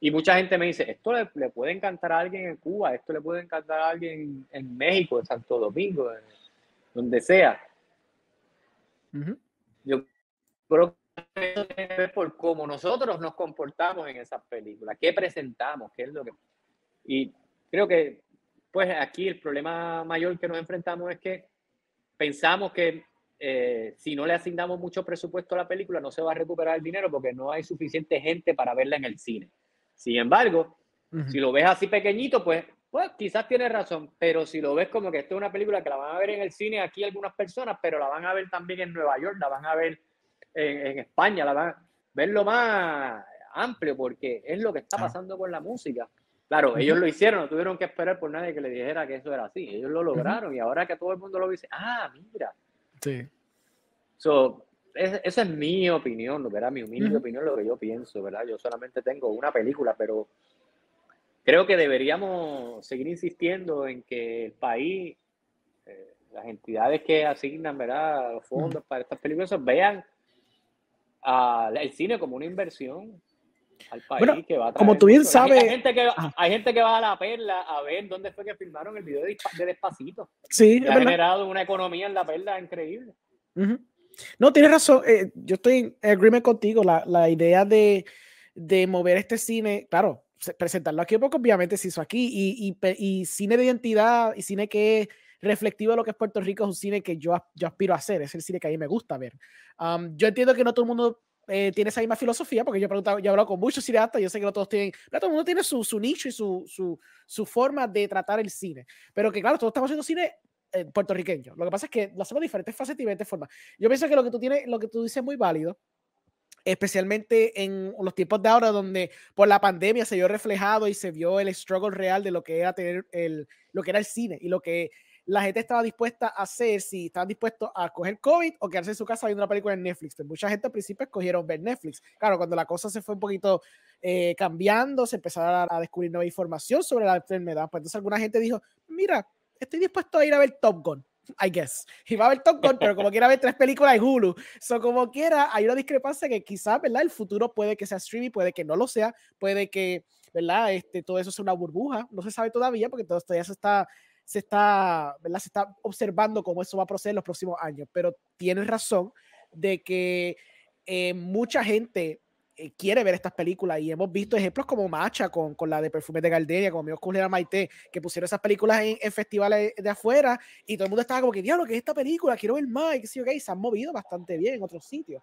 Speaker 2: Y mucha gente me dice, esto le puede encantar a alguien en Cuba, esto le puede encantar a alguien en México, en Santo Domingo, donde sea. Yo creo que eso tiene que ver por cómo nosotros nos comportamos en esas películas, qué presentamos, qué es lo que... Y creo que, pues aquí el problema mayor que nos enfrentamos es que pensamos que si no le asignamos mucho presupuesto a la película no se va a recuperar el dinero porque no hay suficiente gente para verla en el cine. Sin embargo, si lo ves así pequeñito, pues quizás tienes razón, pero si lo ves como que esto es una película que la van a ver en el cine aquí algunas personas, pero la van a ver también en Nueva York, la van a ver en España, la van a verlo más amplio porque es lo que está pasando con la música. Claro, ellos lo hicieron, no tuvieron que esperar por nadie que le dijera que eso era así. Ellos lo lograron y ahora que todo el mundo lo dice, mira.
Speaker 1: Sí.
Speaker 2: Esa es mi opinión, ¿verdad? Mi humilde opinión, lo que yo pienso, ¿verdad? Yo solamente tengo una película, pero creo que deberíamos seguir insistiendo en que el país, las entidades que asignan, ¿verdad?, los fondos para estas películas, vean el cine como una inversión al país,
Speaker 1: bueno,
Speaker 2: que va a traer
Speaker 1: como tú bien
Speaker 2: mucho.
Speaker 1: sabes,
Speaker 2: hay gente que va a La Perla a ver dónde fue que filmaron el video de Despacito.
Speaker 1: Sí,
Speaker 2: que ha generado una economía en La Perla increíble.
Speaker 1: No, tienes razón. Yo estoy en agreement contigo. La idea de mover este cine, claro, presentarlo aquí porque obviamente se hizo aquí y cine de identidad y cine que es reflectivo de lo que es Puerto Rico es un cine que yo aspiro a hacer. Es el cine que a mí me gusta ver. Yo entiendo que no todo el mundo tiene esa misma filosofía porque yo he hablado con muchos cineastas. Yo sé que no todos tienen, pero todo el mundo tiene su nicho y su forma de tratar el cine. Pero que claro, todos estamos haciendo cine puertorriqueño. Lo que pasa es que lo hacemos de diferentes facetas y diferentes formas. Yo pienso que lo que tú dices es muy válido, especialmente en los tiempos de ahora donde por la pandemia se vio reflejado y se vio el struggle real de lo que era tener lo que era el cine y lo que la gente estaba dispuesta a hacer, si estaban dispuestos a coger COVID o quedarse en su casa viendo una película en Netflix. Pues mucha gente al principio escogieron ver Netflix. Claro, cuando la cosa se fue un poquito cambiando, se empezaron a descubrir nueva información sobre la enfermedad. Pues entonces alguna gente dijo, mira, estoy dispuesto a ir a ver Top Gun, I guess. Y va a ver Top Gun, pero como quiera ver 3 películas en Hulu. Como quiera, hay una discrepancia que quizás, ¿verdad? El futuro puede que sea streaming, puede que no lo sea, puede que, ¿verdad? Todo eso sea una burbuja. No se sabe todavía porque todavía se está observando cómo eso va a proceder en los próximos años. Pero tienes razón de que mucha gente quiere ver estas películas y hemos visto ejemplos como Macha con la de Perfumes de Gardenia, como Amigos Culera Maite, que pusieron esas películas en festivales de afuera y todo el mundo estaba como que, diablo, ¿qué es esta película? Quiero ver más, y que sí, okay, se han movido bastante bien en otros sitios.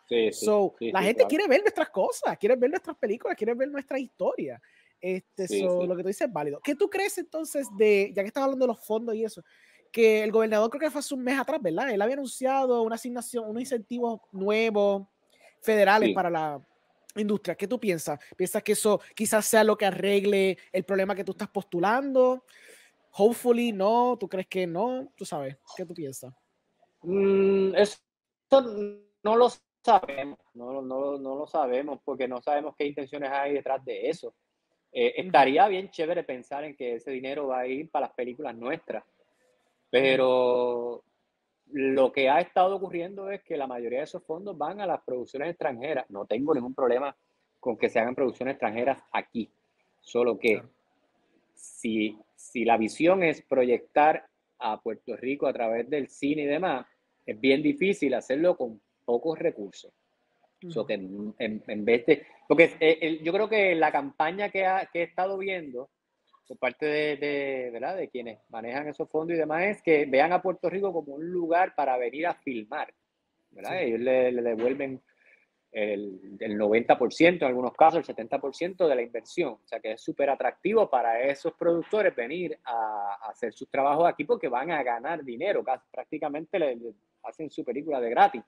Speaker 1: La gente quiere ver nuestras cosas, quiere ver nuestras películas, quiere ver nuestra historia. Lo que tú dices es válido. ¿Qué tú crees entonces ya que estás hablando de los fondos y eso? Que el gobernador creo que fue hace un mes atrás, ¿verdad? Él había anunciado una asignación, unos incentivos nuevos federales para la industria. ¿Qué tú piensas? ¿Piensas que eso quizás sea lo que arregle el problema que tú estás postulando? Hopefully, no. ¿Tú crees que no? Tú sabes. ¿Qué tú piensas?
Speaker 2: Eso no lo sabemos. No lo sabemos porque no sabemos qué intenciones hay detrás de eso. Estaría bien chévere pensar en que ese dinero va a ir para las películas nuestras, pero lo que ha estado ocurriendo es que la mayoría de esos fondos van a las producciones extranjeras. No tengo ningún problema con que se hagan producciones extranjeras aquí, solo que si la visión es proyectar a Puerto Rico a través del cine y demás, es bien difícil hacerlo con pocos recursos. Que en vez de, porque yo creo que la campaña que he estado viendo por parte ¿verdad?, de quienes manejan esos fondos y demás es que vean a Puerto Rico como un lugar para venir a filmar, ¿verdad? Ellos le devuelven el 90%, en algunos casos el 70% de la inversión. O sea que es súper atractivo para esos productores venir a hacer sus trabajos aquí porque van a ganar dinero, prácticamente le hacen su película de gratis.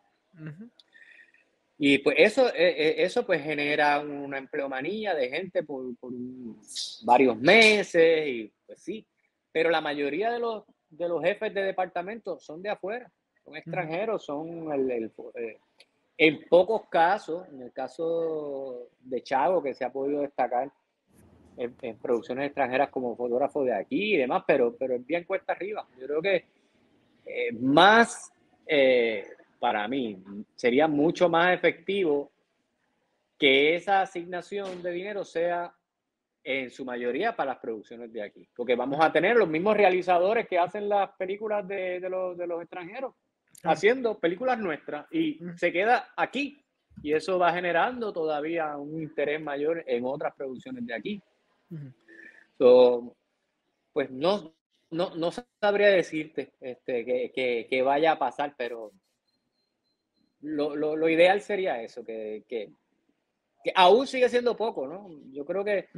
Speaker 2: Y pues eso pues genera una empleomanía de gente por varios meses y pues sí, pero la mayoría de los jefes de departamento son de afuera, son extranjeros, son en pocos casos, en el caso de Chavo, que se ha podido destacar en producciones extranjeras como fotógrafo de aquí y demás, pero es bien cuesta arriba. Yo creo que más, para mí, sería mucho más efectivo que esa asignación de dinero sea en su mayoría para las producciones de aquí, porque vamos a tener los mismos realizadores que hacen las películas de los extranjeros, haciendo películas nuestras, y se queda aquí, y eso va generando todavía un interés mayor en otras producciones de aquí. So, pues no sabría decirte que vaya a pasar, pero lo ideal sería eso, que aún sigue siendo poco, ¿no? Yo creo que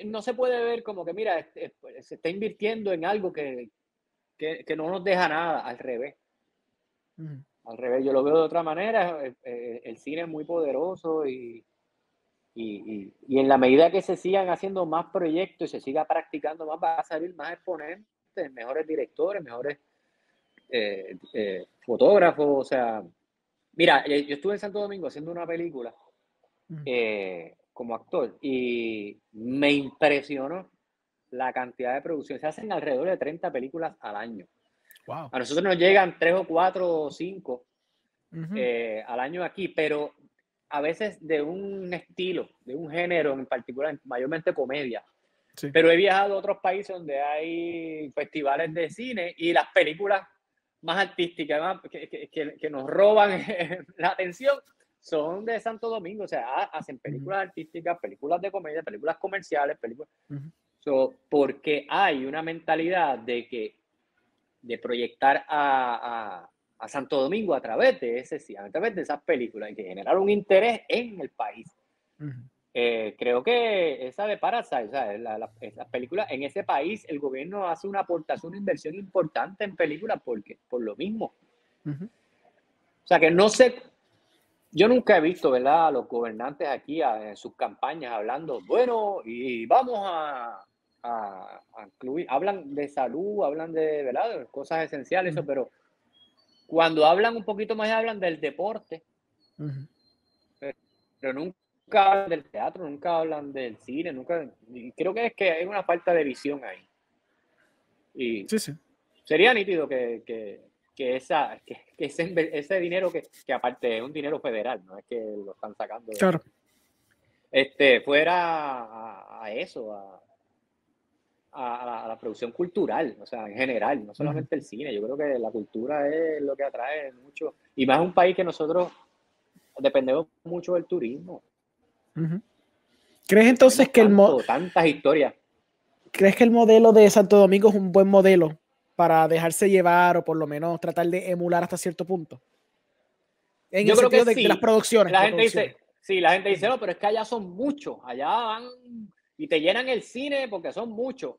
Speaker 2: no se puede ver como que, mira, se está invirtiendo en algo que no nos deja nada, al revés. Al revés, yo lo veo de otra manera. El cine es muy poderoso y en la medida que se sigan haciendo más proyectos y se siga practicando más, va a salir más exponentes, mejores directores, mejores fotógrafos. O sea, mira, yo estuve en Santo Domingo haciendo una película como actor y me impresionó la cantidad de producción. Se hacen alrededor de 30 películas al año.
Speaker 1: Wow.
Speaker 2: A nosotros nos llegan 3 o 4 o 5 al año aquí, pero a veces de un estilo, de un género en particular, mayormente comedia. Sí. Pero he viajado a otros países donde hay festivales de cine y las películas más artísticas que nos roban la atención son de Santo Domingo. O sea, hacen películas artísticas, películas de comedia, películas comerciales, películas... porque hay una mentalidad de proyectar a Santo Domingo a través de esas películas y que generar un interés en el país. Creo que esa de Parasite, o sea, las películas en ese país, el gobierno hace una aportación, una inversión importante en películas por lo mismo. O sea, que no sé, yo nunca he visto, ¿verdad?, a los gobernantes aquí en sus campañas hablando, bueno, y vamos a incluir, hablan de salud, hablan de, ¿verdad?, de cosas esenciales, eso, pero cuando hablan un poquito más, hablan del deporte, pero nunca hablan del teatro, nunca hablan del cine, y creo que es que hay una falta de visión ahí. Y sí. Sería nítido que ese dinero que aparte es un dinero federal, no es que lo están sacando.
Speaker 1: Claro.
Speaker 2: Fuera a eso, a la producción cultural, o sea, en general, no solamente el cine. Yo creo que la cultura es lo que atrae mucho, y más un país que nosotros dependemos mucho del turismo.
Speaker 1: ¿Crees entonces que
Speaker 2: tantas historias?
Speaker 1: ¿Crees que el modelo de Santo Domingo es un buen modelo para dejarse llevar o por lo menos tratar de emular hasta cierto punto? En
Speaker 2: Yo
Speaker 1: el
Speaker 2: creo
Speaker 1: sentido
Speaker 2: que
Speaker 1: de las producciones.
Speaker 2: La gente dice, no, pero es que allá son muchos, allá van y te llenan el cine porque son muchos.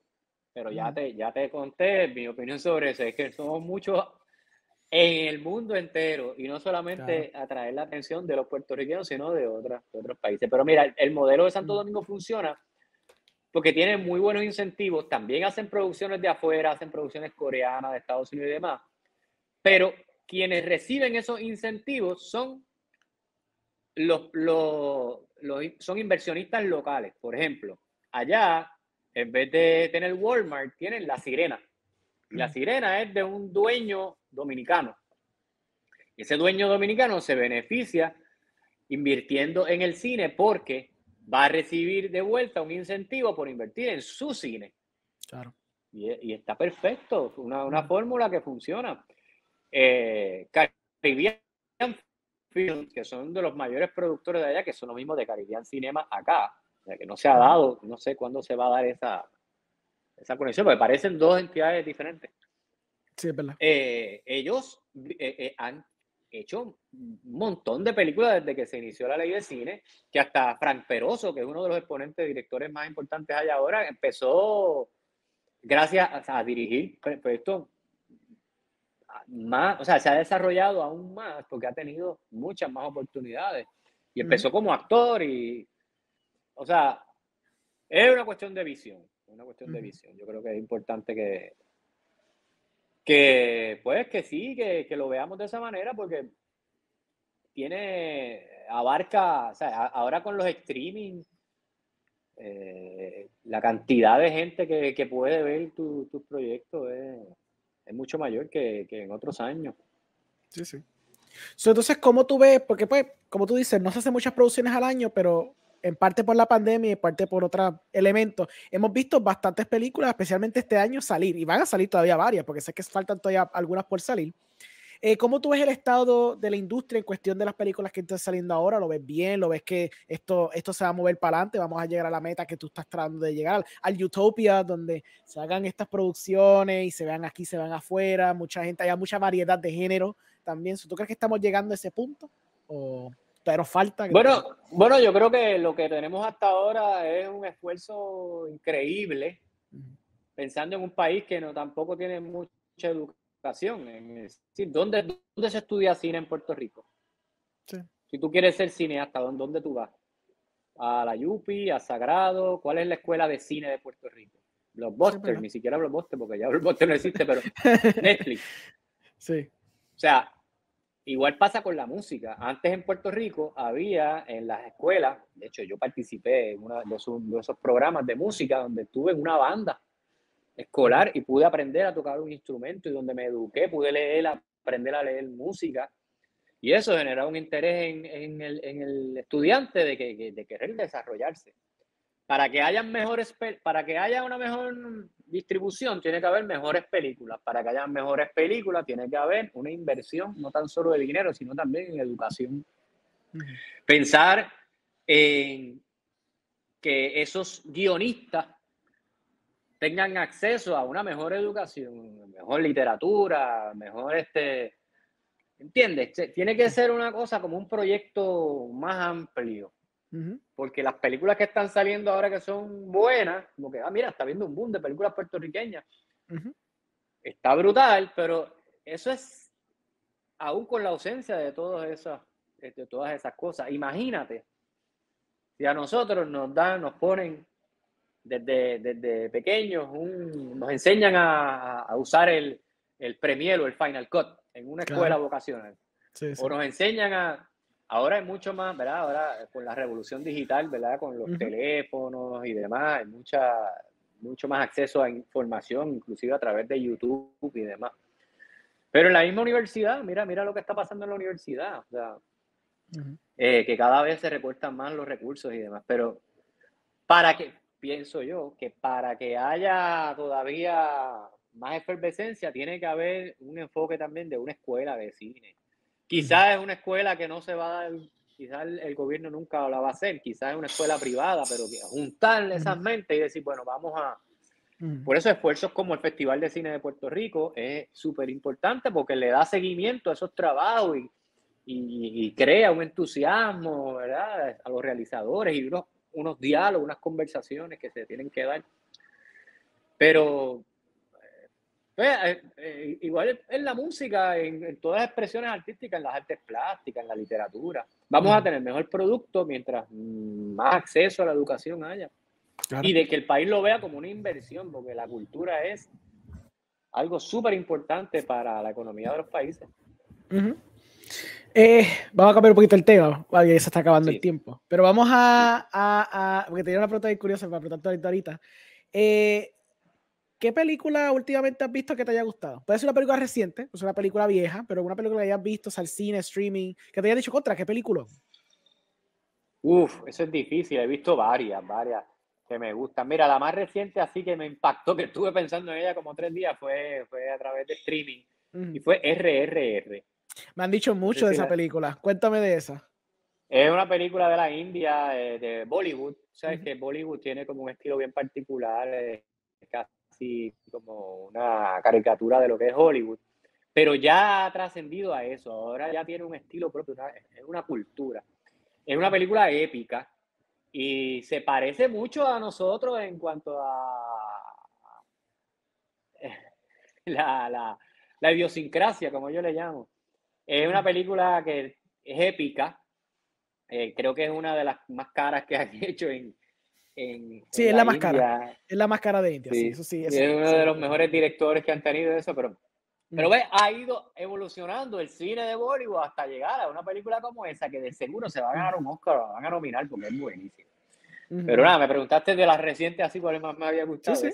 Speaker 2: Pero ya te conté mi opinión sobre eso, es que somos muchos en el mundo entero y no solamente atraer la atención de los puertorriqueños, sino de otros países. Pero mira, el modelo de Santo Domingo funciona porque tiene muy buenos incentivos. También hacen producciones de afuera, hacen producciones coreanas, de Estados Unidos y demás. Pero quienes reciben esos incentivos son son inversionistas locales. Por ejemplo, allá, en vez de tener Walmart, tienen La Sirena. Y La Sirena es de un dueño dominicano. Y ese dueño dominicano se beneficia invirtiendo en el cine porque va a recibir de vuelta un incentivo por invertir en su cine.
Speaker 1: Claro.
Speaker 2: Y está perfecto, una fórmula que funciona. Caribbean Film, que son de los mayores productores de allá, que son los mismos de Caribbean Cinema acá, o sea, que no se ha dado, no sé cuándo se va a dar esa conexión, porque parecen dos entidades diferentes.
Speaker 1: Sí, es verdad.
Speaker 2: Ellos han hecho un montón de películas desde que se inició la ley de cine, que hasta Frank Peroso, que es uno de los exponentes directores más importantes allá ahora, empezó gracias a dirigir proyectos más, o sea, se ha desarrollado aún más porque ha tenido muchas más oportunidades y empezó como actor o sea, es una cuestión de visión, Yo creo que es importante Que pues que sí, que lo veamos de esa manera porque abarca, o sea, ahora con los streaming, la cantidad de gente que puede ver tus proyectos es mucho mayor que en otros años.
Speaker 1: Sí, sí. So, entonces, ¿cómo tú ves? Porque, pues, como tú dices, no se hacen muchas producciones al año, pero en parte por la pandemia y en parte por otros elementos, hemos visto bastantes películas, especialmente este año, salir. Y van a salir todavía varias, porque sé que faltan todavía algunas por salir. ¿Cómo tú ves el estado de la industria en cuestión de las películas que están saliendo ahora? ¿Lo ves bien? ¿Lo ves que esto se va a mover para adelante? ¿Vamos a llegar a la meta que tú estás tratando de llegar? Al Utopia, donde se hagan estas producciones y se vean aquí, se vean afuera, mucha gente, haya mucha variedad de género también. ¿Tú crees que estamos llegando a ese punto? ¿O pero falta?
Speaker 2: Bueno, yo creo que lo que tenemos hasta ahora es un esfuerzo increíble, pensando en un país que tampoco tiene mucha educación. Es decir, ¿dónde se estudia cine en Puerto Rico?
Speaker 1: Sí.
Speaker 2: Si tú quieres ser cineasta, ¿dónde tú vas? ¿A la Yupi, a Sagrado? ¿Cuál es la escuela de cine de Puerto Rico? Blockbuster,
Speaker 1: Sí,
Speaker 2: ni siquiera Blockbuster, porque ya Blockbuster no existe, pero Netflix.
Speaker 1: Sí.
Speaker 2: O sea, igual pasa con la música. Antes en Puerto Rico había en las escuelas, de hecho yo participé en uno de esos programas de música donde estuve en una banda escolar y pude aprender a tocar un instrumento y donde me eduqué, pude aprender a leer música. Y eso genera un interés en el estudiante de querer desarrollarse. Para que haya una mejor distribución, tiene que haber mejores películas. Para que haya mejores películas, tiene que haber una inversión, no tan solo de dinero, sino también en educación. Pensar en que esos guionistas tengan acceso a una mejor educación, mejor literatura, mejor ¿entiendes? Tiene que ser una cosa como un proyecto más amplio. Porque las películas que están saliendo ahora que son buenas, como que, mira, está viendo un boom de películas puertorriqueñas. Está brutal, pero eso es aún con la ausencia de todas esas cosas. Imagínate, si a nosotros nos ponen desde pequeños, nos enseñan a usar el Premiere o el Final Cut en una escuela vocacional.
Speaker 1: Sí, sí.
Speaker 2: O nos enseñan ahora hay mucho más, ¿verdad? Ahora con la revolución digital, ¿verdad? Con los teléfonos y demás, hay mucho más acceso a información, inclusive a través de YouTube y demás. Pero en la misma universidad, mira lo que está pasando en la universidad. O sea, que cada vez se recortan más los recursos y demás. Pero pienso yo, que para que haya todavía más efervescencia, tiene que haber un enfoque también de una escuela de cine. Quizás es una escuela que no se va a dar, quizás el gobierno nunca la va a hacer, quizás es una escuela privada, pero que juntar esas mentes y decir, bueno, vamos a... Por eso esfuerzos como el Festival de Cine de Puerto Rico es súper importante porque le da seguimiento a esos trabajos y crea un entusiasmo, ¿verdad? A los realizadores y unos diálogos, unas conversaciones que se tienen que dar. Pero igual en la música, en todas las expresiones artísticas, en las artes plásticas, en la literatura, vamos a tener mejor producto mientras más acceso a la educación haya. Claro. Y de que el país lo vea como una inversión, porque la cultura es algo súper importante para la economía de los países.
Speaker 1: Vamos a cambiar un poquito el tema, ya se está acabando el tiempo. Pero vamos porque tenía una pregunta bien curiosa para preguntarte ahorita. ¿Qué película últimamente has visto que te haya gustado? Puede ser una película reciente, puede ser una película vieja, pero una película que hayas visto, al cine, streaming, que te haya dicho contra, ¿qué película?
Speaker 2: Eso es difícil, he visto varias que me gustan. Mira, la más reciente así que me impactó, que estuve pensando en ella como 3 días, fue a través de streaming, y fue RRR.
Speaker 1: Me han dicho mucho de esa película, cuéntame de esa.
Speaker 2: Es una película de la India, de Bollywood. Sabes que Bollywood tiene como un estilo bien particular, es casi como una caricatura de lo que es Hollywood, pero ya ha trascendido a eso, ahora ya tiene un estilo propio, es una cultura. Es una película épica y se parece mucho a nosotros en cuanto a la idiosincrasia, como yo le llamo. Es una película que es épica. Creo que es una de las más caras que han hecho en
Speaker 1: sí, es
Speaker 2: la
Speaker 1: la más
Speaker 2: India.
Speaker 1: cara. Es la más cara de India, sí, eso sí.
Speaker 2: Es uno de los mejores directores que han tenido eso, pero Pero ves, ha ido evolucionando el cine de Bollywood hasta llegar a una película como esa, que de seguro se va a ganar un Oscar, o la van a nominar porque es buenísima. Pero nada, me preguntaste de las recientes así cuál más me había
Speaker 1: Sí,
Speaker 2: gustado.
Speaker 1: sí.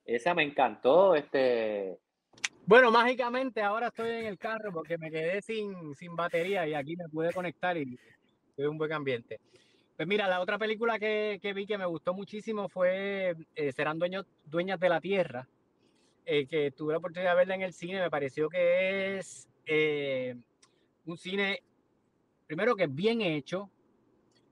Speaker 2: Esa me encantó.
Speaker 3: Bueno, mágicamente ahora estoy en el carro porque me quedé sin batería y aquí me pude conectar y fue un buen ambiente. Pues mira, la otra película que vi que me gustó muchísimo fue Serán Dueñas de la Tierra, que tuve la oportunidad de verla en el cine. Me pareció que es un cine, primero que es bien hecho,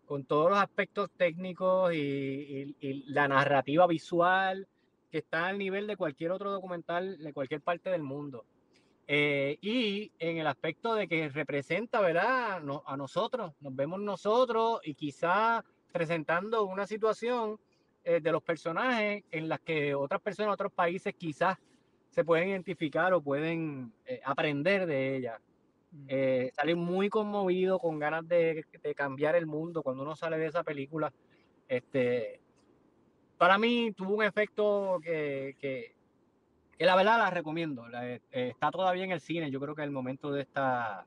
Speaker 3: con todos los aspectos técnicos y la narrativa visual, que está al nivel de cualquier otro documental de cualquier parte del mundo. Y en el aspecto de que representa, ¿verdad? A nosotros, nos vemos nosotros y quizás presentando una situación de los personajes en las que otras personas, otros países quizás se pueden identificar o pueden aprender de ella. Salí muy conmovido, con ganas de cambiar el mundo cuando uno sale de esa película. Para mí tuvo un efecto que la verdad la recomiendo. Está todavía en el cine. Yo creo que el momento de esta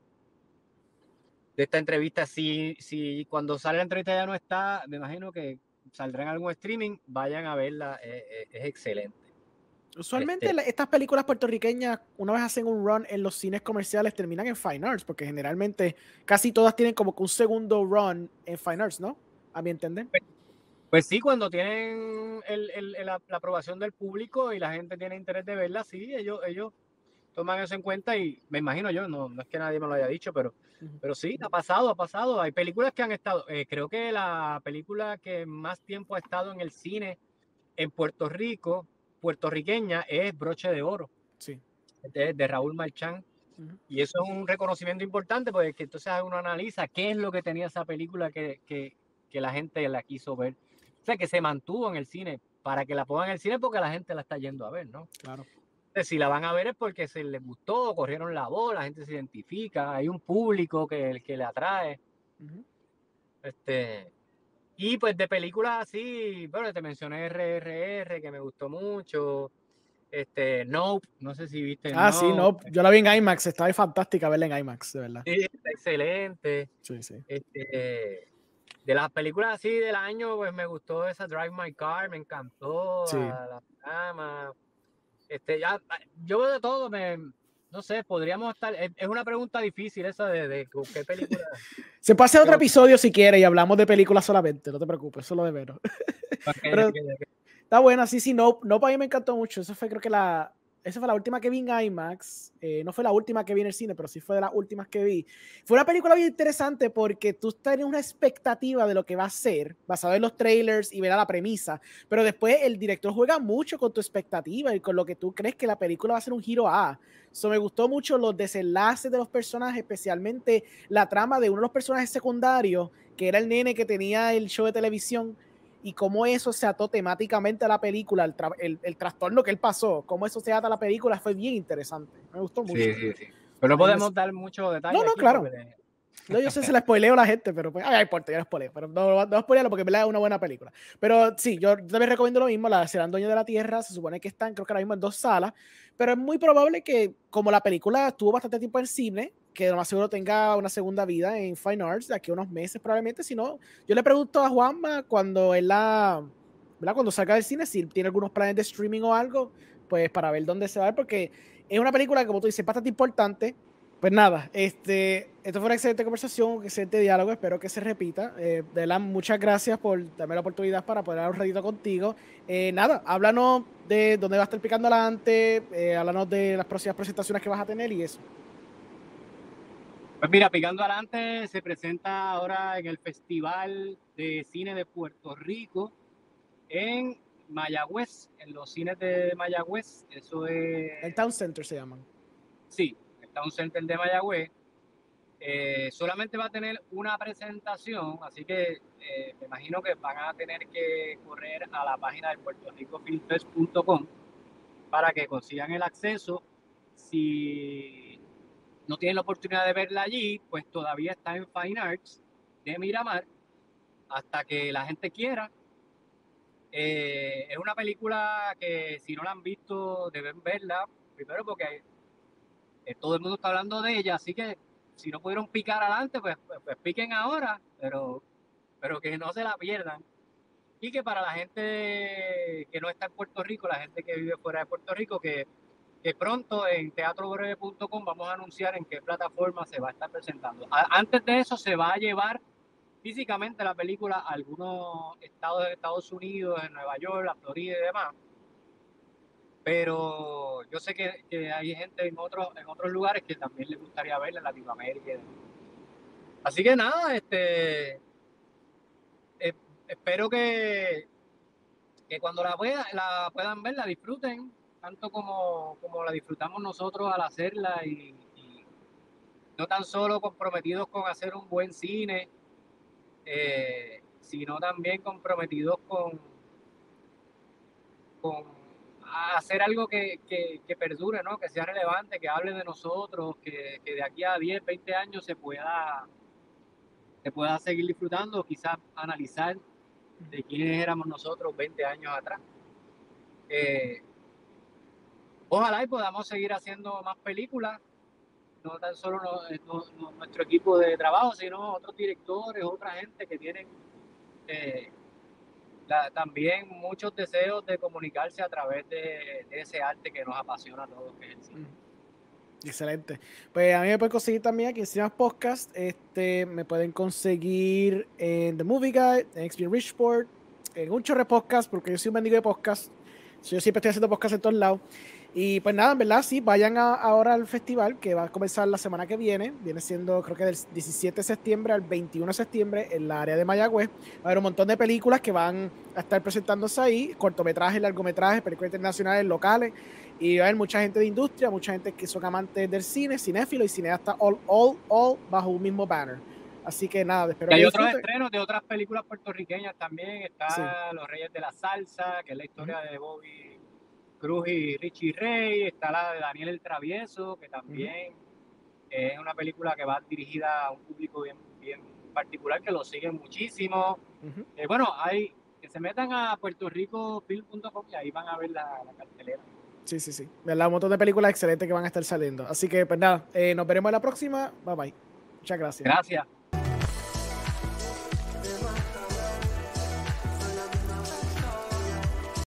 Speaker 3: entrevista, si cuando sale la entrevista ya no está, me imagino que saldrá en algún streaming, vayan a verla. Es excelente.
Speaker 1: Usualmente estas películas puertorriqueñas, una vez hacen un run en los cines comerciales, terminan en Fine Arts, porque generalmente casi todas tienen como que un segundo run en Fine Arts, ¿no? A mi entender.
Speaker 3: Pues sí, cuando tienen la aprobación del público y la gente tiene interés de verla, sí, ellos toman eso en cuenta y me imagino yo, no es que nadie me lo haya dicho, pero sí, ha pasado. Hay películas que han estado, creo que la película que más tiempo ha estado en el cine en Puerto Rico, puertorriqueña, es Broche de Oro,
Speaker 1: sí,
Speaker 3: de Raúl Marchán. Y eso es un reconocimiento importante porque entonces uno analiza qué es lo que tenía esa película que la gente la quiso ver. O sea, que se mantuvo en el cine para que la pongan en el cine porque la gente la está yendo a ver, ¿no?
Speaker 1: Claro.
Speaker 3: Entonces, si la van a ver es porque se les gustó, corrieron la voz, la gente se identifica, hay un público que le atrae. Y pues de películas así, bueno, te mencioné RRR, que me gustó mucho. Nope, no sé si viste
Speaker 1: Nope. Sí, Nope. Yo la vi en IMAX, estaba fantástica verla en IMAX, de verdad.
Speaker 3: Sí, está excelente.
Speaker 1: Sí, sí.
Speaker 3: De las películas así del año, pues me gustó esa Drive My Car, me encantó,
Speaker 1: Sí.
Speaker 3: la trama. Yo veo de todo, no sé, podríamos estar, es una pregunta difícil esa de qué película.
Speaker 1: Se puede hacer otro episodio si quieres y hablamos de películas solamente, no te preocupes, eso es lo de menos.
Speaker 3: Okay.
Speaker 1: Está buena, sí, no, para mí me encantó mucho. Esa fue creo que esa fue la última que vi en IMAX. No fue la última que vi en el cine, pero sí fue de las últimas que vi. Fue una película bien interesante porque tú tienes una expectativa de lo que va a ser, basado en los trailers y ver la premisa, pero después el director juega mucho con tu expectativa y con lo que tú crees que la película va a ser un giro a. Me gustó mucho los desenlaces de los personajes, especialmente la trama de uno de los personajes secundarios, que era el nene que tenía el show de televisión, y cómo eso se ató temáticamente a la película, el trastorno que él pasó, cómo eso se ata a la película, fue bien interesante. Me gustó mucho.
Speaker 3: Sí. Pero no podemos dar mucho detalle.
Speaker 1: No, claro. No, yo sé si la spoileo a la gente, pero pues, ay, importa, yo la spoileo, pero no spoilearlo porque es una buena película. Pero sí, yo también recomiendo lo mismo, la Serán Dueños de la Tierra, se supone que están, creo que ahora mismo en 2 salas, pero es muy probable que, como la película estuvo bastante tiempo en cine, que lo más seguro tenga una segunda vida en Fine Arts de aquí a unos meses probablemente. Si no, yo le pregunto a Juanma cuando cuando salga del cine, si tiene algunos planes de streaming o algo, pues para ver dónde se va a ver, porque es una película, como tú dices, bastante importante. Pues nada, esto fue una excelente conversación, un excelente diálogo, espero que se repita. De verdad, muchas gracias por darme la oportunidad para poder hablar un ratito contigo. Nada, háblanos de dónde va a estar Picando Adelante, háblanos de las próximas presentaciones que vas a tener y eso.
Speaker 3: Pues mira, Picando Adelante se presenta ahora en el Festival de Cine de Puerto Rico en Mayagüez, en los cines de Mayagüez. Eso es...
Speaker 1: El Town Center se llaman.
Speaker 3: Sí, el Town Center de Mayagüez. Solamente va a tener una presentación, así que me imagino que van a tener que correr a la página de puertoricofilmfest.com para que consigan el acceso. Si no tienen la oportunidad de verla allí, pues todavía está en Fine Arts de Miramar hasta que la gente quiera. Es una película que si no la han visto deben verla primero porque todo el mundo está hablando de ella, así que si no pudieron picar adelante, pues piquen ahora, pero que no se la pierdan. Y que para la gente que no está en Puerto Rico, la gente que vive fuera de Puerto Rico, que pronto en teatrobreve.com vamos a anunciar en qué plataforma se va a estar presentando. Antes de eso se va a llevar físicamente la película a algunos estados de Estados Unidos, en Nueva York, la Florida y demás. Pero yo sé que hay gente en otros lugares que también les gustaría verla, en Latinoamérica. Así que nada, espero que cuando la puedan ver, la disfruten, tanto como la disfrutamos nosotros al hacerla y no tan solo comprometidos con hacer un buen cine, sino también comprometidos con hacer algo que perdure, ¿no? Que sea relevante, que hable de nosotros, que de aquí a 10, 20 años se pueda seguir disfrutando, quizás analizar de quiénes éramos nosotros 20 años atrás. Ojalá y podamos seguir haciendo más películas, no tan solo nuestro equipo de trabajo, sino otros directores, otra gente que tienen también muchos deseos de comunicarse a través de ese arte que nos apasiona a todos, que es el cine.
Speaker 1: Excelente. Pues a mí me pueden conseguir también aquí en Cinemas Podcast. Me pueden conseguir en The Movie Guide, en XP Richport, en un chorro de podcast, porque yo soy un mendigo de podcast. Yo siempre estoy haciendo podcast en todos lados. Y pues nada, en verdad, sí, vayan ahora al festival que va a comenzar la semana que viene. Viene siendo, creo que del 17 de septiembre al 21 de septiembre en la área de Mayagüez. Va a haber un montón de películas que van a estar presentándose ahí, cortometrajes, largometrajes, películas internacionales, locales. Y va a haber mucha gente de industria, mucha gente que son amantes del cine, cinéfilo y cineasta all bajo un mismo banner. Así que nada, espero que
Speaker 3: hay
Speaker 1: disfruten.
Speaker 3: Otros estrenos de otras películas puertorriqueñas también. Está
Speaker 1: Sí.
Speaker 3: Los Reyes de la Salsa, que es la historia de Bobby Cruz y Richie Ray. Está la de Daniel el Travieso, que también es una película que va dirigida a un público bien particular, que lo sigue muchísimo. Bueno, que se metan a puertoricofilm.com y ahí van a ver la cartelera.
Speaker 1: Sí. ¿Verdad? Un montón de películas excelentes que van a estar saliendo. Así que, pues nada, nos veremos en la próxima. Bye bye. Muchas gracias.
Speaker 3: Gracias.